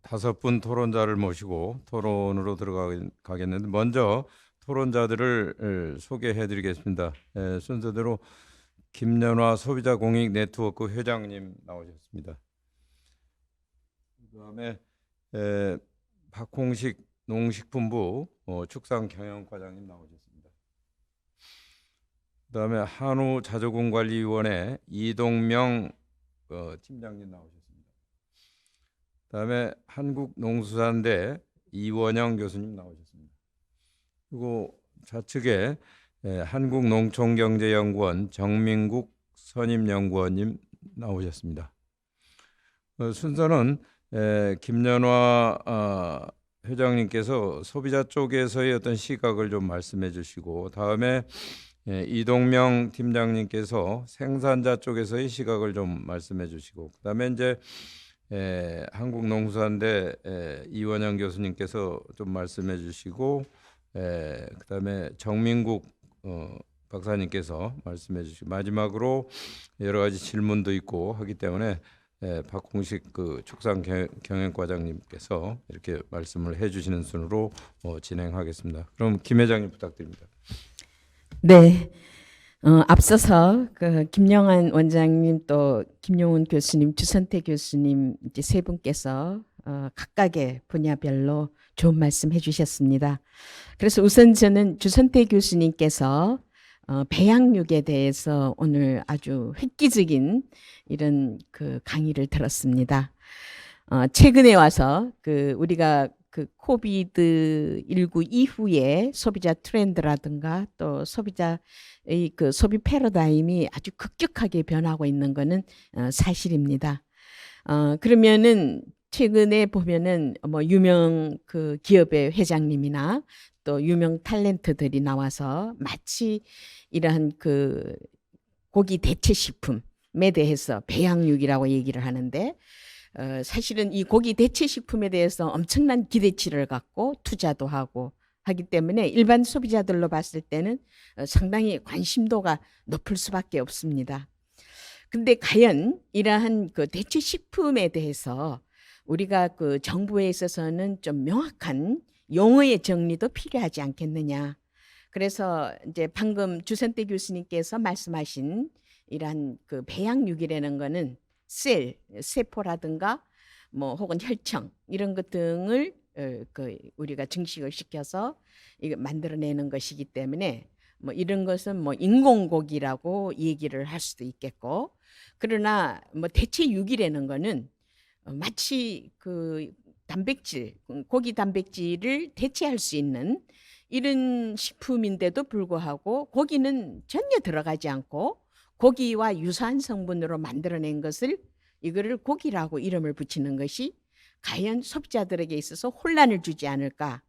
다섯 분 토론자를 모시고 토론으로 들어가겠는데 먼저 토론자들을 소개해 드리겠습니다. 순서대로 김연화 소비자공익 네트워크 회장님 나오셨습니다. 그다음에 박홍식 농식품부 축산경영과장님 나오셨습니다. 그다음에 한우자조금관리위원회 이동명 팀장님 나오셨습니다. 그다음에 한국농수산대 이원영 교수님 나오셨습니다. 그리고 좌측에 한국농촌경제연구원 정민국 선임연구원님 나오셨습니다. 순서는 김연화 회장님께서 소비자 쪽에서의 어떤 시각을 좀 말씀해 주시고, 다음에 이동명 팀장님께서 생산자 쪽에서의 시각을 좀 말씀해 주시고, 그다음에 이제 한국농수산대 이원영 교수님께서 좀 말씀해 주시고, 그다음에 정민국 박사님께서 말씀해 주시고, 마지막으로 여러 가지 질문도 있고 하기 때문에 박홍식 축산경영과장님께서 이렇게 말씀을 해주시는 순으로 진행하겠습니다. 그럼 김 회장님 부탁드립니다. 네, 앞서서 김영한 원장님 또 김용훈 교수님, 주선태 교수님 이제 세 분께서 각각의 분야별로 좋은 말씀 해주셨습니다. 그래서 우선 저는 주선태 교수님께서 배양육에 대해서 오늘 아주 획기적인 이런 강의를 들었습니다. 최근에 와서 우리가 코비드19 이후에 소비자 트렌드라든가 또 소비자의 소비 패러다임이 아주 급격하게 변하고 있는 것은 사실입니다. 그러면은 최근에 보면은 유명 기업의 회장님이나 또 유명 탤런트들이 나와서 마치 이러한 고기 대체 식품에 대해서 배양육이라고 얘기를 하는데, 사실은 이 고기 대체 식품에 대해서 엄청난 기대치를 갖고 투자도 하고 하기 때문에 일반 소비자들로 봤을 때는 상당히 관심도가 높을 수밖에 없습니다. 근데 과연 이러한 대체 식품에 대해서 우리가 정부에 있어서는 좀 명확한 용어의 정리도 필요하지 않겠느냐. 그래서 이제 방금 주선태 교수님께서 말씀하신 이러한 배양육이라는 거는 세포라든가 혹은 혈청 이런 것 등을 우리가 증식을 시켜서 이거 만들어내는 것이기 때문에 이런 것은 인공고기라고 얘기를 할 수도 있겠고, 그러나 대체 육이라는 거는 마치 단백질, 고기 단백질을 대체할 수 있는 이런 식품인데도 불구하고 고기는 전혀 들어가지 않고 고기와 유사한 성분으로 만들어낸 것을 이거를 고기라고 이름을 붙이는 것이 과연 소비자들에게 있어서 혼란을 주지 않을까.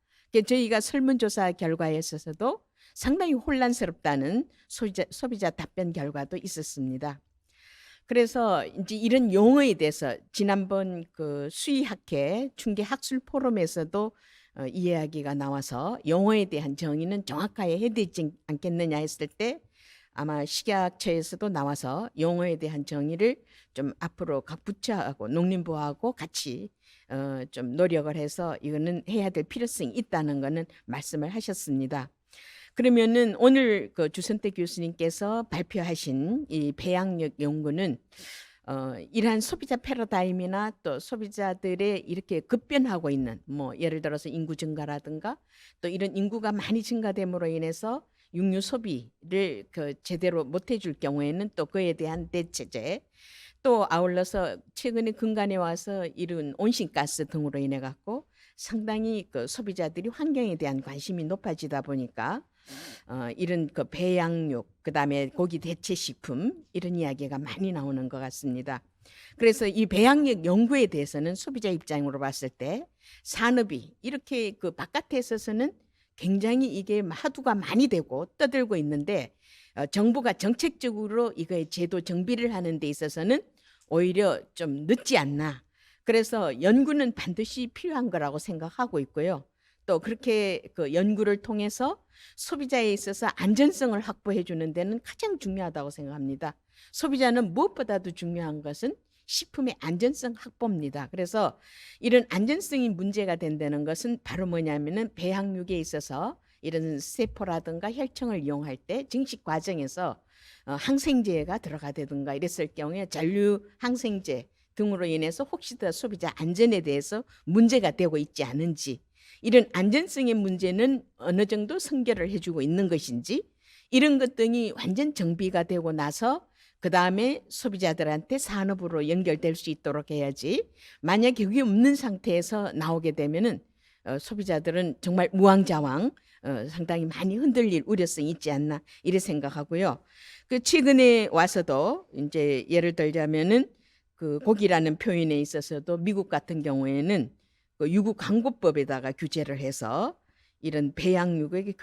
저희가 설문조사 결과에 있어서도 상당히 혼란스럽다는 소비자 답변 결과도 있었습니다. 그래서 이제 이런 용어에 대해서 지난번 수의학회 중계 학술 포럼에서도 이야기가 나와서 용어에 대한 정의는 정확하게 해야 되지 않겠느냐 했을 때 아마 식약처에서도 나와서 용어에 대한 정의를 좀 앞으로 각 부처하고 농림부하고 같이 좀 노력을 해서 이거는 해야 될 필요성이 있다는 거는 말씀을 하셨습니다. 그러면은 오늘 주선태 교수님께서 발표하신 이 배양육 연구는 이러한 소비자 패러다임이나 또 소비자들의 이렇게 급변하고 있는 예를 들어서 인구 증가라든가 또 이런 인구가 많이 증가됨으로 인해서 육류 소비를 제대로 못 해줄 경우에는 또 그에 대한 대체제, 또 아울러서 최근에 근간에 와서 이런 온실가스 등으로 인해 갖고 상당히 소비자들이 환경에 대한 관심이 높아지다 보니까 이런 배양육, 그다음에 고기 대체 식품 이런 이야기가 많이 나오는 것 같습니다. 그래서 이 배양육 연구에 대해서는 소비자 입장으로 봤을 때 산업이 이렇게 바깥에 있어서는 굉장히 이게 하두가 많이 되고 떠들고 있는데 정부가 정책적으로 이거의 제도 정비를 하는 데 있어서는 오히려 좀 늦지 않나. 그래서 연구는 반드시 필요한 거라고 생각하고 있고요. 또 그렇게 연구를 통해서 소비자에 있어서 안전성을 확보해 주는 데는 가장 중요하다고 생각합니다. 소비자는 무엇보다도 중요한 것은 식품의 안전성 확보입니다. 그래서 이런 안전성이 문제가 된다는 것은 바로 뭐냐면은 배양육에 있어서 이런 세포라든가 혈청을 이용할 때 증식 과정에서 항생제가 들어가다든가 이랬을 경우에 잔류 항생제 등으로 인해서 혹시 더 소비자 안전에 대해서 문제가 되고 있지 않은지, 이런 안전성의 문제는 어느 정도 선결을 해주고 있는 것인지, 이런 것 등이 완전 정비가 되고 나서 그 다음에 소비자들한테 산업으로 연결될 수 있도록 해야지, 만약에 그게 없는 상태에서 나오게 되면은 소비자들은 정말 무왕자왕 상당히 많이 흔들릴 우려성이 있지 않나 이래 생각하고요. 그 최근에 와서도 이제 예를 들자면은 그 고기라는 표현에 있어서도 미국 같은 경우에는 그 유구광고법에다가 규제를 해서 이런 배양육의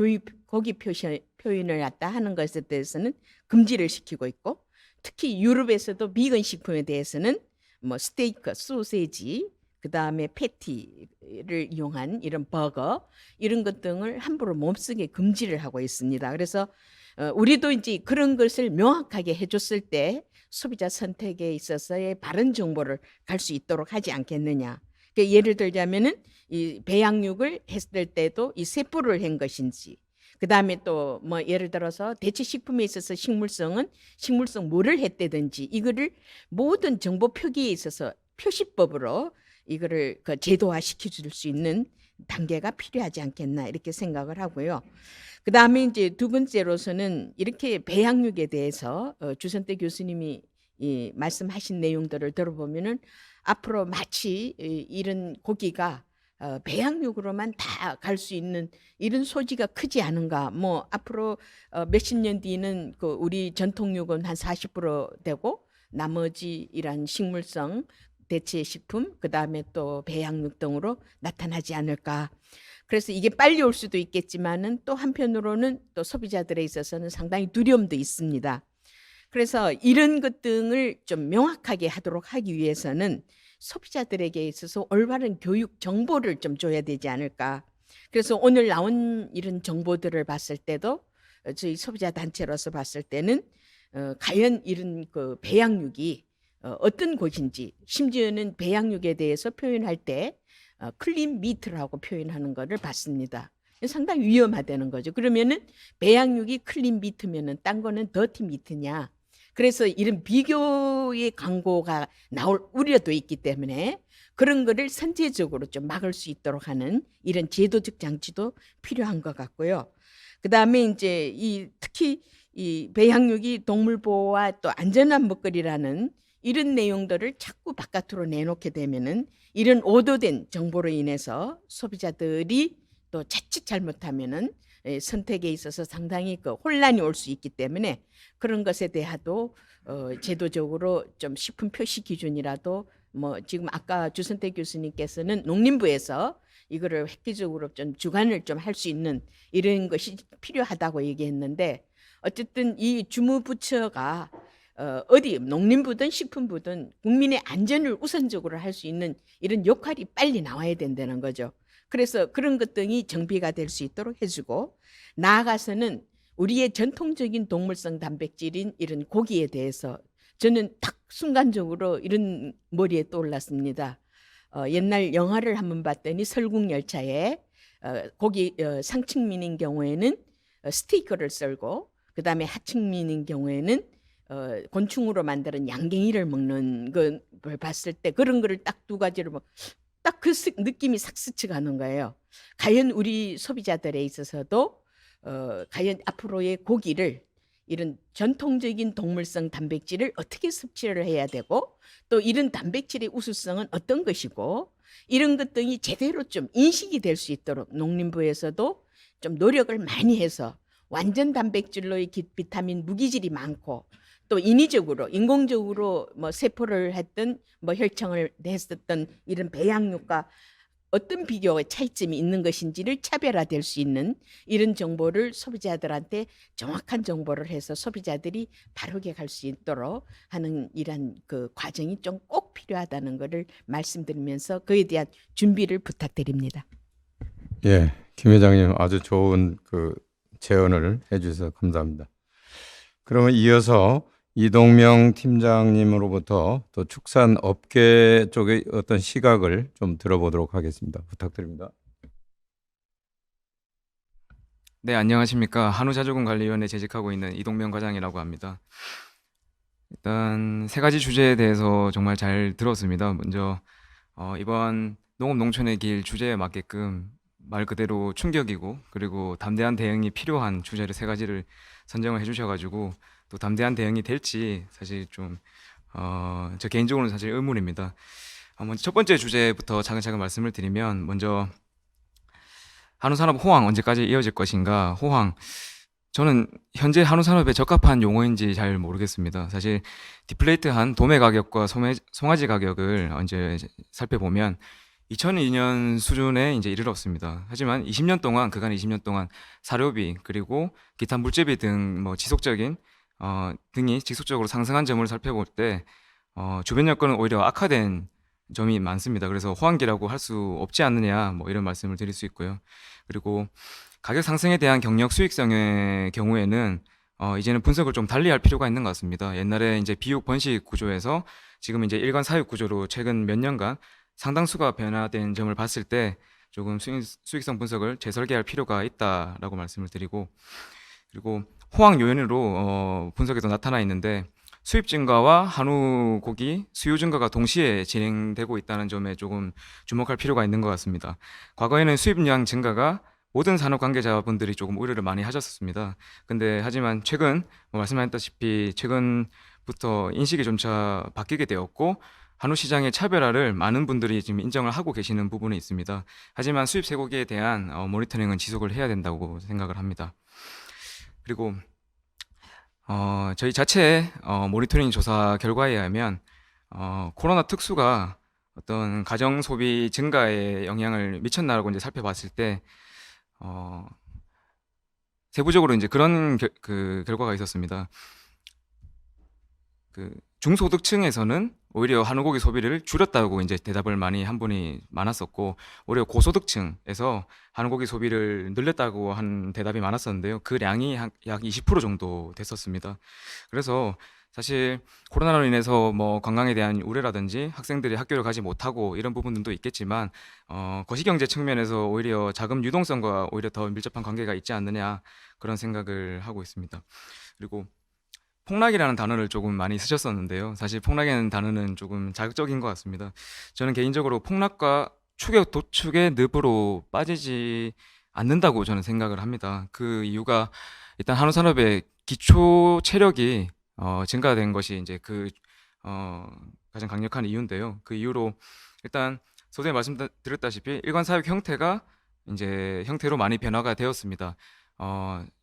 고기 표현을 갖다 하는 것에 대해서는 금지를 시키고 있고, 특히 유럽에서도 비건 식품에 대해서는 뭐 스테이크, 소세지, 그 다음에 패티를 이용한 이런 버거 이런 것 등을 함부로 몸쓰게 금지를 하고 있습니다. 그래서 우리도 이제 그런 것을 명확하게 해줬을 때 소비자 선택에 있어서의 바른 정보를 갈 수 있도록 하지 않겠느냐. 그러니까 예를 들자면은 이 배양육을 했을 때도 이 세포를 한 것인지, 그 다음에 또 뭐 예를 들어서 대체 식품에 있어서 식물성 뭐를 했다든지 이거를 모든 정보 표기에 있어서 표시법으로 이거를 그 제도화 시켜줄 수 있는 단계가 필요하지 않겠나 이렇게 생각을 하고요. 그 다음에 이제 두 번째로서는 이렇게 배양육에 대해서 주선태 교수님이 이 말씀하신 내용들을 들어보면은 앞으로 마치 이런 고기가 배양육으로만 다 갈 수 있는 이런 소지가 크지 않은가. 뭐 앞으로 몇십 년 뒤는 그 우리 전통육은 한 40% 되고 나머지 이런 식물성 대체 식품, 그 다음에 또 배양육 등으로 나타나지 않을까. 그래서 이게 빨리 올 수도 있겠지만은 또 한편으로는 또 소비자들에 있어서는 상당히 두려움도 있습니다. 그래서 이런 것 등을 좀 명확하게 하도록 하기 위해서는 소비자들에게 있어서 올바른 교육 정보를 좀 줘야 되지 않을까. 그래서 오늘 나온 이런 정보들을 봤을 때도 저희 소비자 단체로서 봤을 때는 과연 이런 그 배양육이 어떤 곳인지, 심지어는 배양육에 대해서 표현할 때 클린 미트라고 표현하는 것을 봤습니다. 상당히 위험하다는 거죠. 그러면은 배양육이 클린 미트면은 딴 거는 더티 미트냐. 그래서 이런 비교의 광고가 나올 우려도 있기 때문에 그런 거를 선제적으로 좀 막을 수 있도록 하는 이런 제도적 장치도 필요한 것 같고요. 그 다음에 이제 특히 이 배양육이 동물 보호와 또 안전한 먹거리라는 이런 내용들을 자꾸 바깥으로 내놓게 되면은 이런 오도된 정보로 인해서 소비자들이 또 자칫 잘못하면은 선택에 있어서 상당히 그 혼란이 올 수 있기 때문에 그런 것에 대해도 제도적으로 좀 식품 표시 기준이라도 뭐 지금 아까 주선태 교수님께서는 농림부에서 이거를 획기적으로 좀 주관을 좀 할 수 있는 이런 것이 필요하다고 얘기했는데, 어쨌든 이 주무부처가 어디 농림부든 식품부든 국민의 안전을 우선적으로 할 수 있는 이런 역할이 빨리 나와야 된다는 거죠. 그래서 그런 것 등이 정비가 될 수 있도록 해주고, 나아가서는 우리의 전통적인 동물성 단백질인 이런 고기에 대해서 저는 딱 순간적으로 이런 머리에 떠올랐습니다. 옛날 영화를 한번 봤더니 설국열차에 고기 상층민인 경우에는 스테이크를 썰고, 그 다음에 하층민인 경우에는 곤충으로 만드는 양갱이를 먹는 걸 봤을 때 그런 거를 딱 두 가지로 딱 그 느낌이 싹 스쳐가는 거예요. 과연 우리 소비자들에 있어서도 과연 앞으로의 고기를 이런 전통적인 동물성 단백질을 어떻게 섭취를 해야 되고, 또 이런 단백질의 우수성은 어떤 것이고, 이런 것 등이 제대로 좀 인식이 될 수 있도록 농림부에서도 좀 노력을 많이 해서 완전 단백질로의 비타민 무기질이 많고, 또 인위적으로 인공적으로 뭐 세포를 했든 뭐 혈청을 했었던 이런 배양육과 어떤 비교의 차이점이 있는 것인지를 차별화될 수 있는 이런 정보를 소비자들한테 정확한 정보를 해서 소비자들이 바르게 갈 수 있도록 하는 이런 그 과정이 좀 꼭 필요하다는 것을 말씀드리면서 그에 대한 준비를 부탁드립니다. 예, 김 회장님 아주 좋은 그 제언을 해주셔서 감사합니다. 그러면 이어서 이동명 팀장님으로부터 또 축산업계 쪽의 어떤 시각을 좀 들어보도록 하겠습니다. 부탁드립니다. 네, 안녕하십니까. 한우자조금관리위원회 재직하고 있는 이동명 과장이라고 합니다. 일단 세 가지 주제에 대해서 정말 잘 들었습니다. 먼저 이번 농업 농촌의 길 주제에 맞게끔 말 그대로 충격이고 그리고 담대한 대응이 필요한 주제를 세 가지를 선정을 해주셔가지고 또 담대한 대응이 될지 사실 좀 저 개인적으로는 사실 의문입니다. 먼저 첫 번째 주제부터 차근차근 말씀을 드리면 먼저 한우산업 호황 언제까지 이어질 것인가? 호황. 저는 현재 한우산업에 적합한 용어인지 잘 모르겠습니다. 사실 디플레이트한 도매 가격과 송아지 가격을 이제 살펴보면 2002년 수준에 이제 이르렀습니다. 하지만 20년 동안 그간 20년 동안 사료비 그리고 기타 물재비 등 뭐 지속적인 등이 지속적으로 상승한 점을 살펴볼 때 주변 여건은 오히려 악화된 점이 많습니다. 그래서 호황기라고 할 수 없지 않느냐 뭐 이런 말씀을 드릴 수 있고요. 그리고 가격 상승에 대한 경력 수익성의 경우에는 이제는 분석을 좀 달리 할 필요가 있는 것 같습니다. 옛날에 이제 비육 번식 구조에서 지금 이제 일관 사육 구조로 최근 몇 년간 상당수가 변화된 점을 봤을 때 조금 수익성 분석을 재설계할 필요가 있다라고 말씀을 드리고 그리고 호황 요인으로 분석에도 나타나 있는데 수입 증가와 한우 고기 수요 증가가 동시에 진행되고 있다는 점에 조금 주목할 필요가 있는 것 같습니다. 과거에는 수입량 증가가 모든 산업 관계자분들이 조금 우려를 많이 하셨습니다. 근데 하지만 최근 말씀하셨다시피 최근부터 인식이 점차 바뀌게 되었고 한우 시장의 차별화를 많은 분들이 지금 인정을 하고 계시는 부분이 있습니다. 하지만 수입 쇠고기에 대한 모니터링은 지속을 해야 된다고 생각을 합니다. 그리고 저희 자체 모니터링 조사 결과에 의하면 코로나 특수가 어떤 가정 소비 증가에 영향을 미쳤나라고 이제 살펴봤을 때 세부적으로 이제 그런 그 결과가 있었습니다. 그 중소득층에서는 오히려 한우고기 소비를 줄였다고 이제 대답을 많이 한 분이 많았었고 오히려 고소득층에서 한우고기 소비를 늘렸다고 한 대답이 많았었는데요. 그 량이 약 20% 정도 됐었습니다. 그래서 사실 코로나로 인해서 뭐 관광에 대한 우려라든지 학생들이 학교를 가지 못하고 이런 부분들도 있겠지만 거시경제 측면에서 오히려 자금 유동성과 오히려 더 밀접한 관계가 있지 않느냐 그런 생각을 하고 있습니다. 그리고 폭락이라는 단어를 조금 많이 쓰셨었는데요. 사실 폭락이라는 단어는 조금 자극적인 것 같습니다. 저는 개인적으로 폭락과 추격, 도축의 늪으로 빠지지 않는다고 저는 생각을 합니다. 그 이유가 일단 한우산업의 기초 체력이 증가된 것이 이제 가장 강력한 이유인데요. 그 이유로 일단 소장님 말씀드렸다시피 일관 사육 형태가 이제 형태로 많이 변화가 되었습니다.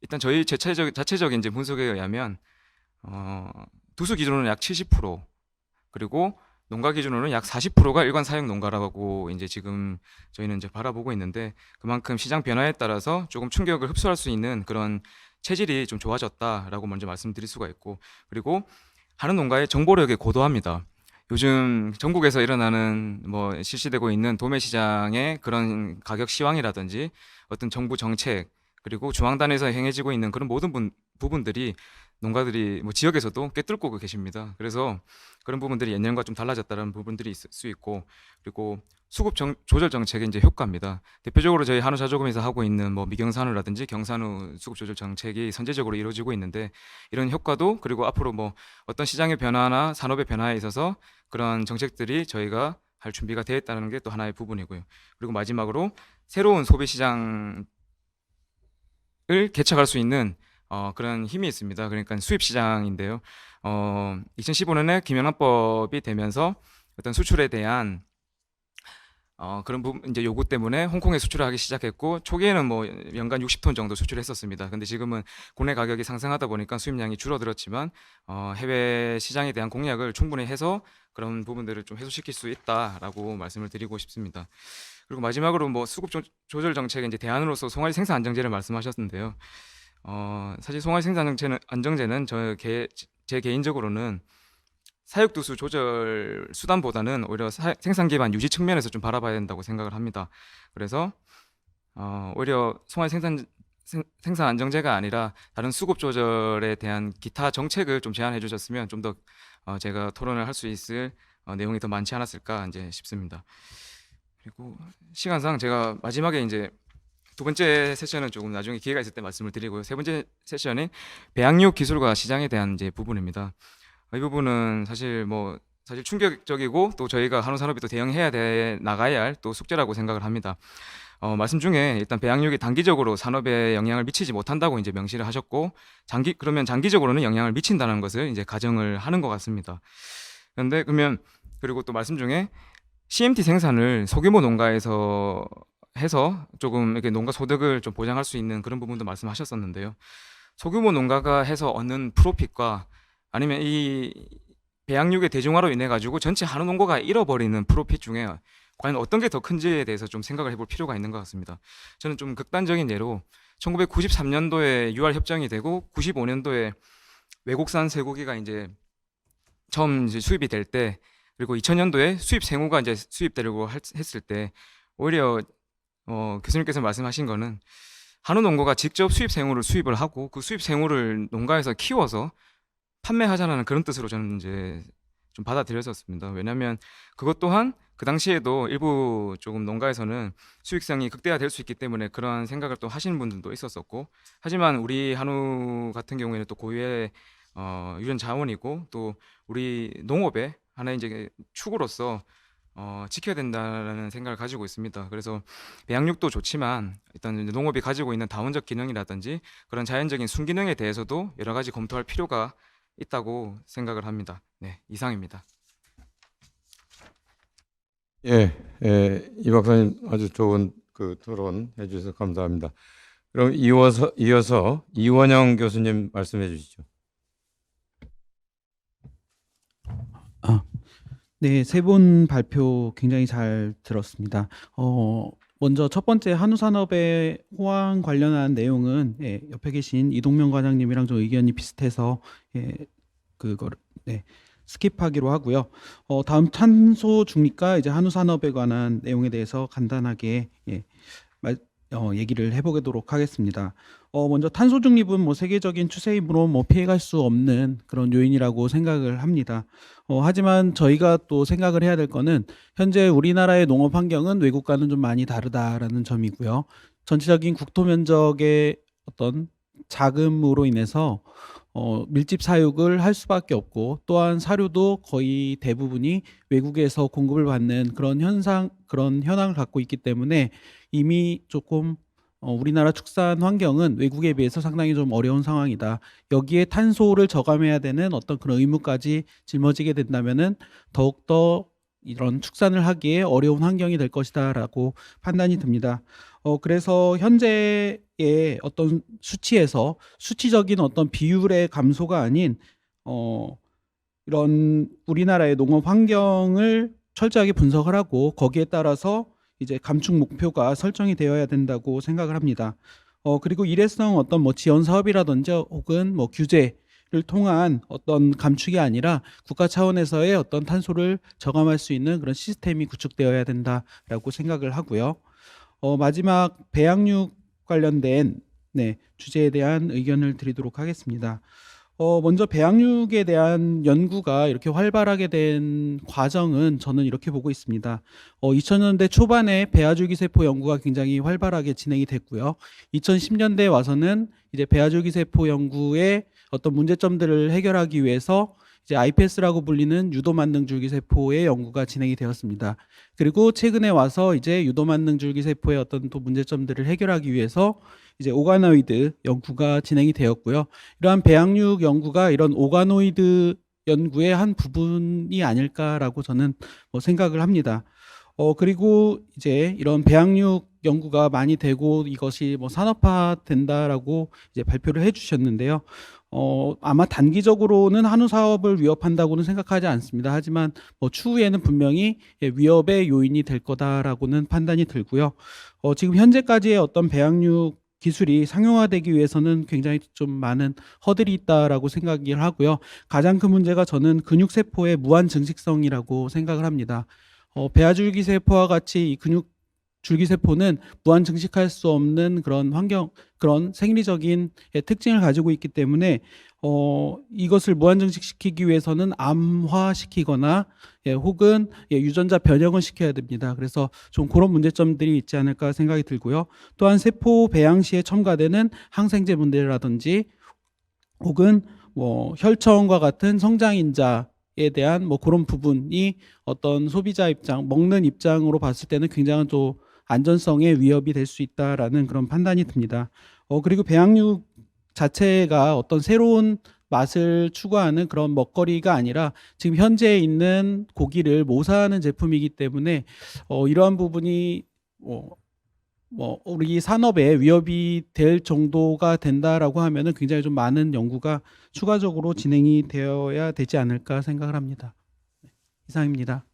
일단 저희 자체적인 이제 분석에 의하면 두수 기준으로는 약 70% 그리고 농가 기준으로는 약 40%가 일관 사육 농가라고 이제 지금 저희는 이제 바라보고 있는데 그만큼 시장 변화에 따라서 조금 충격을 흡수할 수 있는 그런 체질이 좀 좋아졌다라고 먼저 말씀드릴 수가 있고 그리고 한우 농가의 정보력이 고도합니다. 요즘 전국에서 일어나는 뭐 실시되고 있는 도매 시장의 그런 가격 시황이라든지 어떤 정부 정책 그리고 중앙단에서 행해지고 있는 그런 모든 부분들이 농가들이 뭐 지역에서도 꿰뚫고 계십니다. 그래서 그런 부분들이 예년과 좀 달라졌다는 부분들이 있을 수 있고 그리고 조절 정책의 이제 효과입니다. 대표적으로 저희 한우자조금에서 하고 있는 뭐 미경산우라든지 경산우 수급 조절 정책이 선제적으로 이루어지고 있는데 이런 효과도 그리고 앞으로 뭐 어떤 시장의 변화나 산업의 변화에 있어서 그런 정책들이 저희가 할 준비가 되어 있다는 게 또 하나의 부분이고요. 그리고 마지막으로 새로운 소비 시장을 개척할 수 있는 그런 힘이 있습니다. 그러니까 수입 시장인데요. 2015년에 김영란법이 되면서 어떤 수출에 대한 그런 부분 이제 요구 때문에 홍콩에 수출을 하기 시작했고 초기에는 뭐 연간 60톤 정도 수출했었습니다. 근데 지금은 국내 가격이 상승하다 보니까 수입량이 줄어들었지만 해외 시장에 대한 공략을 충분히 해서 그런 부분들을 좀 해소시킬 수 있다라고 말씀을 드리고 싶습니다. 그리고 마지막으로 뭐 수급 조절 정책의 이제 대안으로서 송아지 생산 안정제를 말씀하셨는데요. 사실 송아지 생산 안정제는 제 개인적으로는 사육두수 조절 수단보다는 오히려 생산 기반 유지 측면에서 좀 바라봐야 된다고 생각을 합니다. 그래서 오히려 송아지 생산 안정제가 아니라 다른 수급 조절에 대한 기타 정책을 좀 제안해 주셨으면 좀 더 제가 토론을 할 수 있을 내용이 더 많지 않았을까 이제 싶습니다. 그리고 시간상 제가 마지막에 이제 두 번째 세션은 조금 나중에 기회가 있을 때 말씀을 드리고요. 세 번째 세션은 배양육 기술과 시장에 대한 이제 부분입니다. 이 부분은 사실 충격적이고 또 저희가 한우산업이 또 대응해야 돼 나가야 할 또 숙제라고 생각을 합니다. 말씀 중에 일단 배양육이 단기적으로 산업에 영향을 미치지 못한다고 이제 명시를 하셨고 그러면 장기적으로는 영향을 미친다는 것을 이제 가정을 하는 것 같습니다. 그런데 그리고 또 말씀 중에 CMT 생산을 소규모 농가에서 해서 조금 이렇게 농가 소득을 좀 보장할 수 있는 그런 부분도 말씀하셨었는데요. 소규모 농가가 해서 얻는 프로핏과 아니면 이 배양육의 대중화로 인해 가지고 전체 한우 농가가 잃어버리는 프로핏 중에 과연 어떤 게 더 큰지에 대해서 좀 생각을 해볼 필요가 있는 것 같습니다. 저는 좀 극단적인 예로 1993년도에 유알 협정이 되고 95년도에 외국산 쇠고기가 이제 처음 이제 수입이 될 때, 그리고 2000년도에 수입 생우가 이제 수입되려고 했을 때 오히려 교수님께서 말씀하신 거는 한우 농가가 직접 수입 생우를 수입을 하고 그 수입 생우를 농가에서 키워서 판매하자는 그런 뜻으로 저는 이제 좀 받아들였었습니다. 왜냐하면 그것 또한 그 당시에도 일부 조금 농가에서는 수익성이 극대화될 수 있기 때문에 그런 생각을 또 하시는 분들도 있었었고, 하지만 우리 한우 같은 경우에는 또 고유의 유전 자원이고 또 우리 농업의 하나의 이제 축으로서 지켜야 된다는 생각을 가지고 있습니다. 그래서 배양육도 좋지만 일단 이제 농업이 가지고 있는 다원적 기능이라든지 그런 자연적인 순기능에 대해서도 여러 가지 검토할 필요가 있다고 생각을 합니다. 네, 이상입니다. 예, 이 박사님 아주 좋은 그 토론 해주셔서 감사합니다. 그럼 이어서 이원영 교수님 말씀해 주시죠. 네, 세 분 발표 굉장히 잘 들었습니다. 먼저 첫 번째 한우산업의 호황 관련한 내용은 옆에 계신 이동명 과장님이랑 좀 의견이 비슷해서 그거를 스킵하기로 하고요. 다음 탄소 중립과 이제 한우산업에 관한 내용에 대해서 간단하게 얘기를 해보도록 하겠습니다. 먼저 탄소 중립은 뭐 세계적인 추세이므로 뭐 피해갈 수 없는 그런 요인이라고 생각을 합니다. 하지만 저희가 또 생각을 해야 될 거는 현재 우리나라의 농업 환경은 외국과는 좀 많이 다르다라는 점이고요. 전체적인 국토 면적의 어떤 자금으로 인해서 밀집 사육을 할 수밖에 없고, 또한 사료도 거의 대부분이 외국에서 공급을 받는 그런 현황을 갖고 있기 때문에 이미 조금 우리나라 축산 환경은 외국에 비해서 상당히 좀 어려운 상황이다. 여기에 탄소를 저감해야 되는 어떤 그런 의무까지 짊어지게 된다면은 더욱더 이런 축산을 하기에 어려운 환경이 될 것이다라고 판단이 듭니다. 그래서 현재의 어떤 수치에서 수치적인 어떤 비율의 감소가 아닌 이런 우리나라의 농업 환경을 철저하게 분석을 하고 거기에 따라서 이제 감축 목표가 설정이 되어야 된다고 생각을 합니다. 그리고 일회성 어떤 뭐 지원 사업이라든지 혹은 뭐 규제를 통한 어떤 감축이 아니라 국가 차원에서의 어떤 탄소를 저감할 수 있는 그런 시스템이 구축되어야 된다라고 생각을 하고요. 마지막 배양육 관련된 주제에 대한 의견을 드리도록 하겠습니다. 먼저 배양육에 대한 연구가 이렇게 활발하게 된 과정은 저는 이렇게 보고 있습니다. 2000년대 초반에 배아줄기세포 연구가 굉장히 활발하게 진행이 됐고요. 2010년대에 와서는 이제 배아줄기세포 연구의 어떤 문제점들을 해결하기 위해서 이제 iPS라고 불리는 유도만능줄기세포의 연구가 진행이 되었습니다. 그리고 최근에 와서 이제 유도만능줄기세포의 어떤 또 문제점들을 해결하기 위해서 이제 오가노이드 연구가 진행이 되었고요. 이러한 배양육 연구가 이런 오가노이드 연구의 한 부분이 아닐까라고 저는 생각을 합니다. 그리고 이제 이런 배양육 연구가 많이 되고 이것이 산업화 된다라고 이제 발표를 해주셨는데요. 아마 단기적으로는 한우 사업을 위협한다고는 생각하지 않습니다. 하지만 추후에는 분명히 위협의 요인이 될 거다라고는 판단이 들고요. 지금 현재까지의 어떤 배양육 기술이 상용화되기 위해서는 굉장히 좀 많은 허들이 있다라고 생각을 하고요. 가장 큰 문제가 저는 근육세포의 무한 증식성이라고 생각을 합니다. 배아줄기세포와 같이 이 근육 줄기세포는 무한 증식할 수 없는 그런 환경, 그런 생리적인 특징을 가지고 있기 때문에 이것을 무한 증식시키기 위해서는 암화시키거나 혹은 유전자 변형을 시켜야 됩니다. 그래서 좀 그런 문제점들이 있지 않을까 생각이 들고요. 또한 세포 배양 시에 첨가되는 항생제 문제라든지 혹은 뭐 혈청과 같은 성장인자에 대한 뭐 그런 부분이 어떤 소비자 입장, 먹는 입장으로 봤을 때는 굉장한 또 안전성에 위협이 될 수 있다라는 그런 판단이 듭니다. 그리고 배양육 자체가 어떤 새로운 맛을 추구하는 그런 먹거리가 아니라 지금 현재 있는 고기를 모사하는 제품이기 때문에 이러한 부분이 우리 산업에 위협이 될 정도가 된다라고 하면은 굉장히 좀 많은 연구가 추가적으로 진행이 되어야 되지 않을까 생각을 합니다. 이상입니다.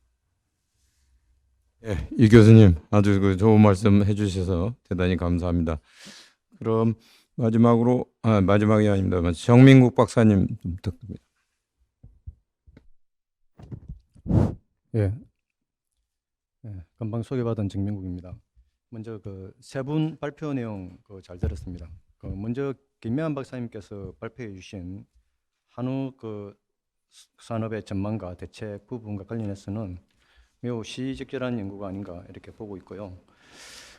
예, 이 교수님 아주 그 좋은 말씀 해주셔서 대단히 감사합니다. 그럼 마지막이 아닙니다만 정민국 박사님 좀 부탁드립니다. 예, 금방 소개받은 정민국입니다. 먼저 그 세 분 발표 내용 잘 들었습니다. 먼저 김명한 박사님께서 발표해 주신 한우 산업의 전망과 대책 부분과 관련해서는 매우 시의적절한 연구가 아닌가 이렇게 보고 있고요.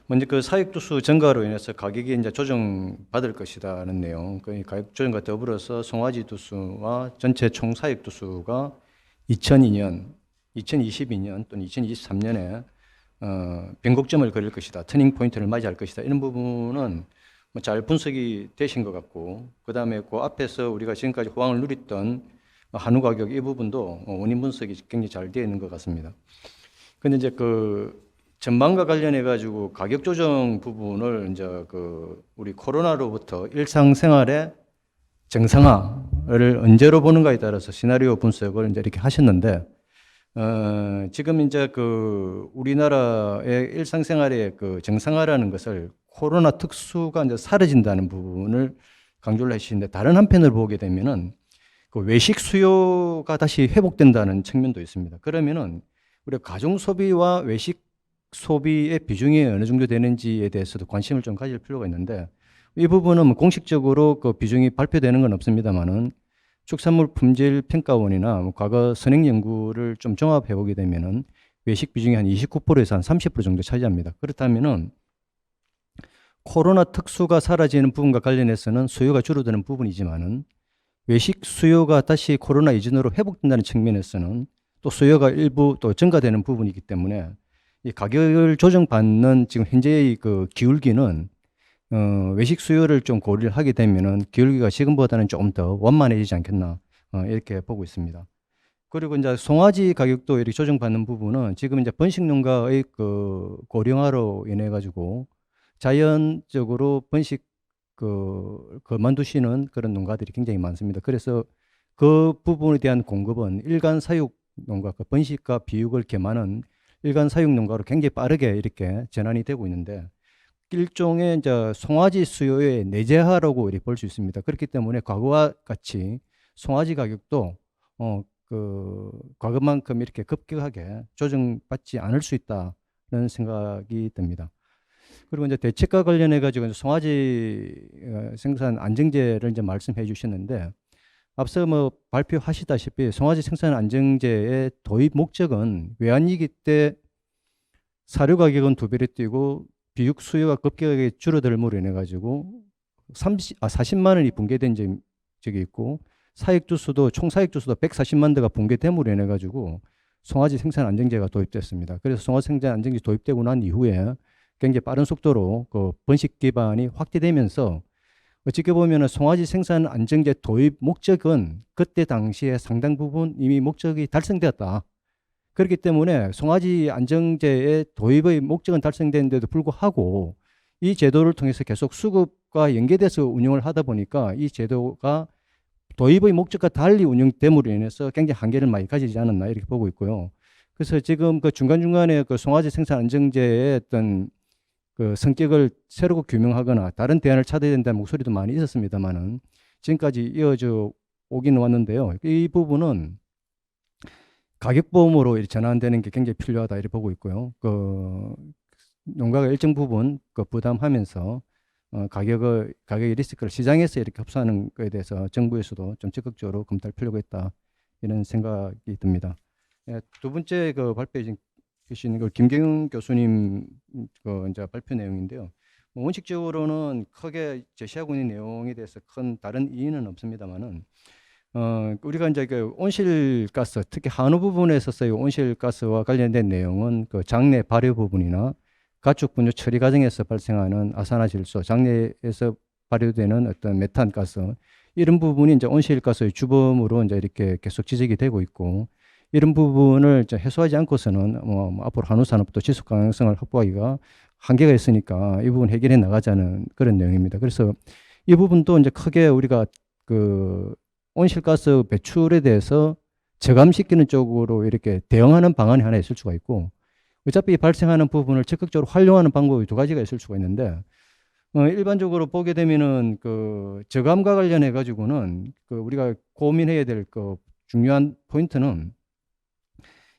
먼저 사육두수 증가로 인해서 가격이 이제 조정받을 것이라는 내용, 가격 조정과 더불어서 송아지 두수와 전체 총 사육두수가 2022년 또는 2023년에 변곡점을 그릴 것이다, 터닝 포인트를 맞이할 것이다, 이런 부분은 잘 분석이 되신 것 같고, 그 다음에 그 앞에서 우리가 지금까지 호황을 누렸던 한우 가격 이 부분도 원인 분석이 굉장히 잘 되어 있는 것 같습니다. 근데 이제 전망과 관련해 가지고 가격 조정 부분을 이제 우리 코로나로부터 일상생활의 정상화를 언제로 보는가에 따라서 시나리오 분석을 이제 이렇게 하셨는데, 지금 이제 우리나라의 일상생활의 정상화라는 것을 코로나 특수가 이제 사라진다는 부분을 강조를 해주시는데, 다른 한편을 보게 되면은 외식 수요가 다시 회복된다는 측면도 있습니다. 그러면은 우리가 가정 소비와 외식 소비의 비중이 어느 정도 되는지에 대해서도 관심을 좀 가질 필요가 있는데, 이 부분은 공식적으로 비중이 발표되는 건 없습니다만은 축산물 품질 평가원이나 과거 선행 연구를 좀 종합해 보게 되면은 외식 비중이 한 29%에서 한 30% 정도 차지합니다. 그렇다면은 코로나 특수가 사라지는 부분과 관련해서는 수요가 줄어드는 부분이지만은 외식 수요가 다시 코로나 이전으로 회복된다는 측면에서는 또 수요가 일부 또 증가되는 부분이기 때문에 이 가격을 조정받는 지금 현재의 기울기는 외식 수요를 좀 고려를 하게 되면은 기울기가 지금보다는 조금 더 원만해지지 않겠나 이렇게 보고 있습니다. 그리고 이제 송아지 가격도 이렇게 조정받는 부분은 지금 이제 번식 농가의 고령화로 인해 가지고 자연적으로 번식 그만두시는 그런 농가들이 굉장히 많습니다. 그래서 그 부분에 대한 공급은 일간 사육 농가, 번식과 비육을 겸하는 일간 사육 농가로 굉장히 빠르게 이렇게 전환이 되고 있는데, 일종의 이제 송아지 수요의 내재화라고 이렇게 볼 수 있습니다. 그렇기 때문에 과거와 같이 송아지 가격도 과거만큼 이렇게 급격하게 조정받지 않을 수 있다는 생각이 듭니다. 그리고 이제 대책과 관련해 가지고 송아지 생산 안정제를 이제 말씀해 주셨는데, 앞서 발표하시다시피 송아지 생산 안정제의 도입 목적은 외환위기 때 사료 가격은 2배로 뛰고 비육 수요가 급격하게 줄어들므로 인해 가지고 40만 원이 붕괴된 적이 있고, 총 사육주수도 140만 대가 붕괴됨으로 인해 가지고 송아지 생산 안정제가 도입됐습니다. 그래서 송아지 생산 안정제 도입되고 난 이후에 굉장히 빠른 속도로 번식 기반이 확대되면서 어떻게 보면 송아지 생산 안정제 도입 목적은 그때 당시에 상당 부분 이미 목적이 달성되었다. 그렇기 때문에 송아지 안정제의 도입의 목적은 달성되는데도 불구하고 이 제도를 통해서 계속 수급과 연계돼서 운영을 하다 보니까 이 제도가 도입의 목적과 달리 운영됨으로 인해서 굉장히 한계를 많이 가지지 않았나 이렇게 보고 있고요. 그래서 지금 중간중간에 송아지 생산 안정제의 어떤 성격을 새로 규명하거나 다른 대안을 찾아야 된다는 목소리도 많이 있었습니다만은 지금까지 이어져 오긴 왔는데요. 이 부분은 가격보험으로 전환되는 게 굉장히 필요하다 이렇게 보고 있고요. 농가가 일정 부분 그 부담하면서 가격의 리스크를 시장에서 이렇게 흡수하는 것에 대해서 정부에서도 좀 적극적으로 검토할 필요가 있다 이런 생각이 듭니다. 예, 두 번째 그 발표해 주신 그 김경윤 교수님 그 이제 발표 내용인데요. 뭐 원칙적으로는 크게 제시하고 있는 내용에 대해서 큰 다른 이의는 없습니다만은 우리가 이제 그 온실가스 특히 한우 부분에서의 온실가스와 관련된 내용은 그 장내 발효 부분이나 가축 분유 처리 과정에서 발생하는 아산화질소, 장내에서 발효되는 어떤 메탄가스 이런 부분이 이제 온실가스의 주범으로 이제 이렇게 계속 지적이 되고 있고 이런 부분을 이제 해소하지 않고서는 뭐 앞으로 한우 산업도 지속 가능성을 확보하기가 한계가 있으니까 이 부분 해결해 나가자는 그런 내용입니다. 그래서 이 부분도 이제 크게 우리가 그 온실가스 배출에 대해서 저감시키는 쪽으로 이렇게 대응하는 방안이 하나 있을 수가 있고 어차피 발생하는 부분을 적극적으로 활용하는 방법이 두 가지가 있을 수가 있는데 일반적으로 보게 되면은 그 저감과 관련해 가지고는 그 우리가 고민해야 될 그 중요한 포인트는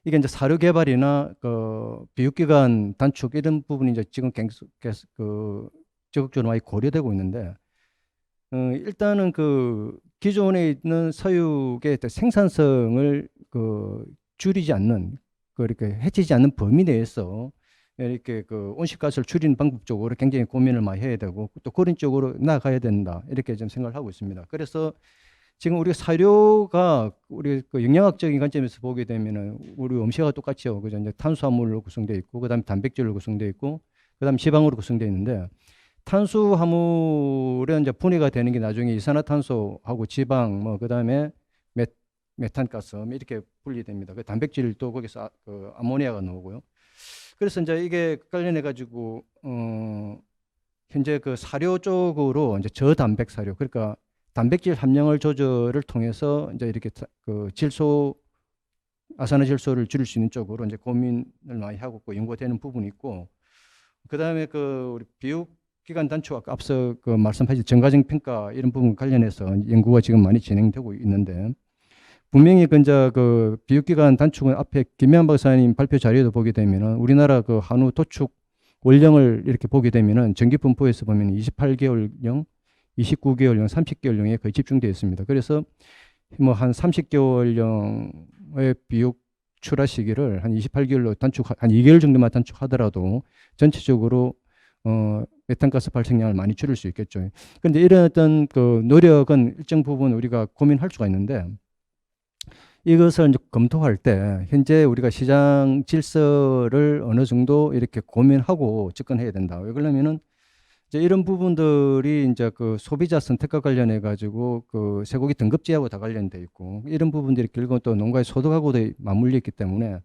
이게 이제 사료 개발이나 그 비육기간 단축 이런 부분이 이제 지금 계속 그 적극적으로 많이 고려되고 있는데 일단은 그 기존에 있는 사육의 생산성을 그 줄이지 않는 이렇게 해치지 않는 범위 내에서 이렇게 그 온실가스를 줄이는 방법 쪽으로 굉장히 고민을 많이 해야 되고 또 그런 쪽으로 나아가야 된다 이렇게 좀 생각을 하고 있습니다. 그래서 지금 우리가 사료가 우리 그 영양학적인 관점에서 보게 되면은 우리 음식과 똑같이요. 그죠? 이제 탄수화물로 구성되어 있고 그다음에 단백질로 구성되어 있고 그다음에 지방으로 구성되어 있는데 탄수화물에 이제 분해가 되는 게 나중에 이산화탄소하고 지방 뭐 그다음에 메탄가스 이렇게 분리됩니다. 그 단백질도 거기서 그 아모니아가 나오고요. 그래서 이제 이게 관련해 가지고 현재 그 사료 쪽으로 이제 저단백 사료 그러니까 단백질 함량을 조절을 통해서 이제 이렇게 그 아산화질소를 줄일 수 있는 쪽으로 이제 고민을 많이 하고 있고 연구가 되는 부분이 있고 그다음에 그 우리 비육기간 단축 아까 앞서 그 말씀하신 정가적 평가 이런 부분 관련해서 연구가 지금 많이 진행되고 있는데 분명히 그 비육기간 단축은 앞에 김명한 박사님 발표 자료에도 보게 되면은 우리나라 그 한우 도축 원령을 이렇게 보게 되면은 전기 분포에서 보면 28개월령, 29개월령, 30개월령에 거의 집중되어 있습니다. 그래서 뭐 한 30개월령의 비육 출하 시기를 한 28개월로 한 2개월 정도만 단축하더라도 전체적으로 메탄가스 발생량을 많이 줄일 수 있겠죠. 그런데 이런 어떤 그 노력은 일정 부분 우리가 고민할 수가 있는데 이것을 이제 검토할 때 현재 우리가 시장 질서를 어느 정도 이렇게 고민하고 접근해야 된다. 왜 그러냐면은 이제 이런 부분들이 이제 그 소비자 선택과 관련해 가지고 그 쇠고기 등급제하고 다 관련돼 있고 이런 부분들이 결국은 또 농가의 소득하고도 맞물려 있기 때문에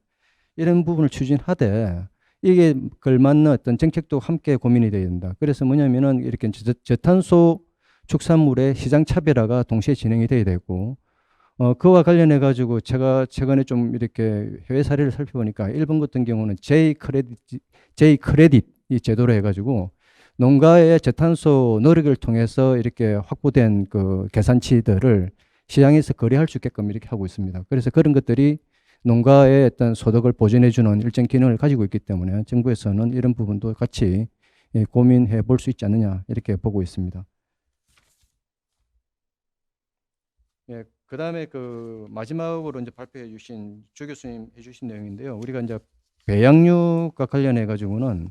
이런 부분을 추진하되 이게 걸맞는 어떤 정책도 함께 고민이 돼야 된다. 그래서 뭐냐면은 이렇게 저탄소 축산물의 시장 차별화가 동시에 진행이 돼야 되고 그와 관련해 가지고 제가 최근에 좀 이렇게 해외 사례를 살펴보니까 일본 같은 경우는 J 크레딧 이 제도로 해가지고 농가의 저탄소 노력을 통해서 이렇게 확보된 그 계산치들을 시장에서 거래할 수 있게끔 이렇게 하고 있습니다. 그래서 그런 것들이 농가의 어떤 소득을 보존해주는 일정 기능을 가지고 있기 때문에 정부에서는 이런 부분도 같이 고민해 볼 수 있지 않느냐 이렇게 보고 있습니다. 예, 그다음에 그 마지막으로 이제 발표해 주신 주 교수님 해주신 내용인데요. 우리가 이제 배양육과 관련해 가지고는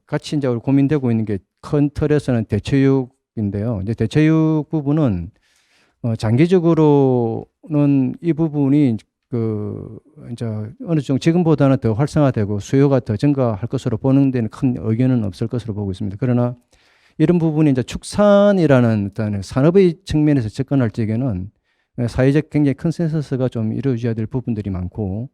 같이 이제 우리 고민되고 있는 게 큰 틀에서는 대체육인데요. 이제 대체육 부분은 장기적으로는 이 부분이 그 이제 어느 정도 지금보다는 더 활성화되고 수요가 더 증가할 것으로 보는 데는 큰 의견은 없을 것으로 보고 있습니다. 그러나 이런 부분이 이제 축산이라는 어떤 산업의 측면에서 접근할 적에는 사회적 굉장히 컨센서스가 좀 이루어져야 될 부분들이 많고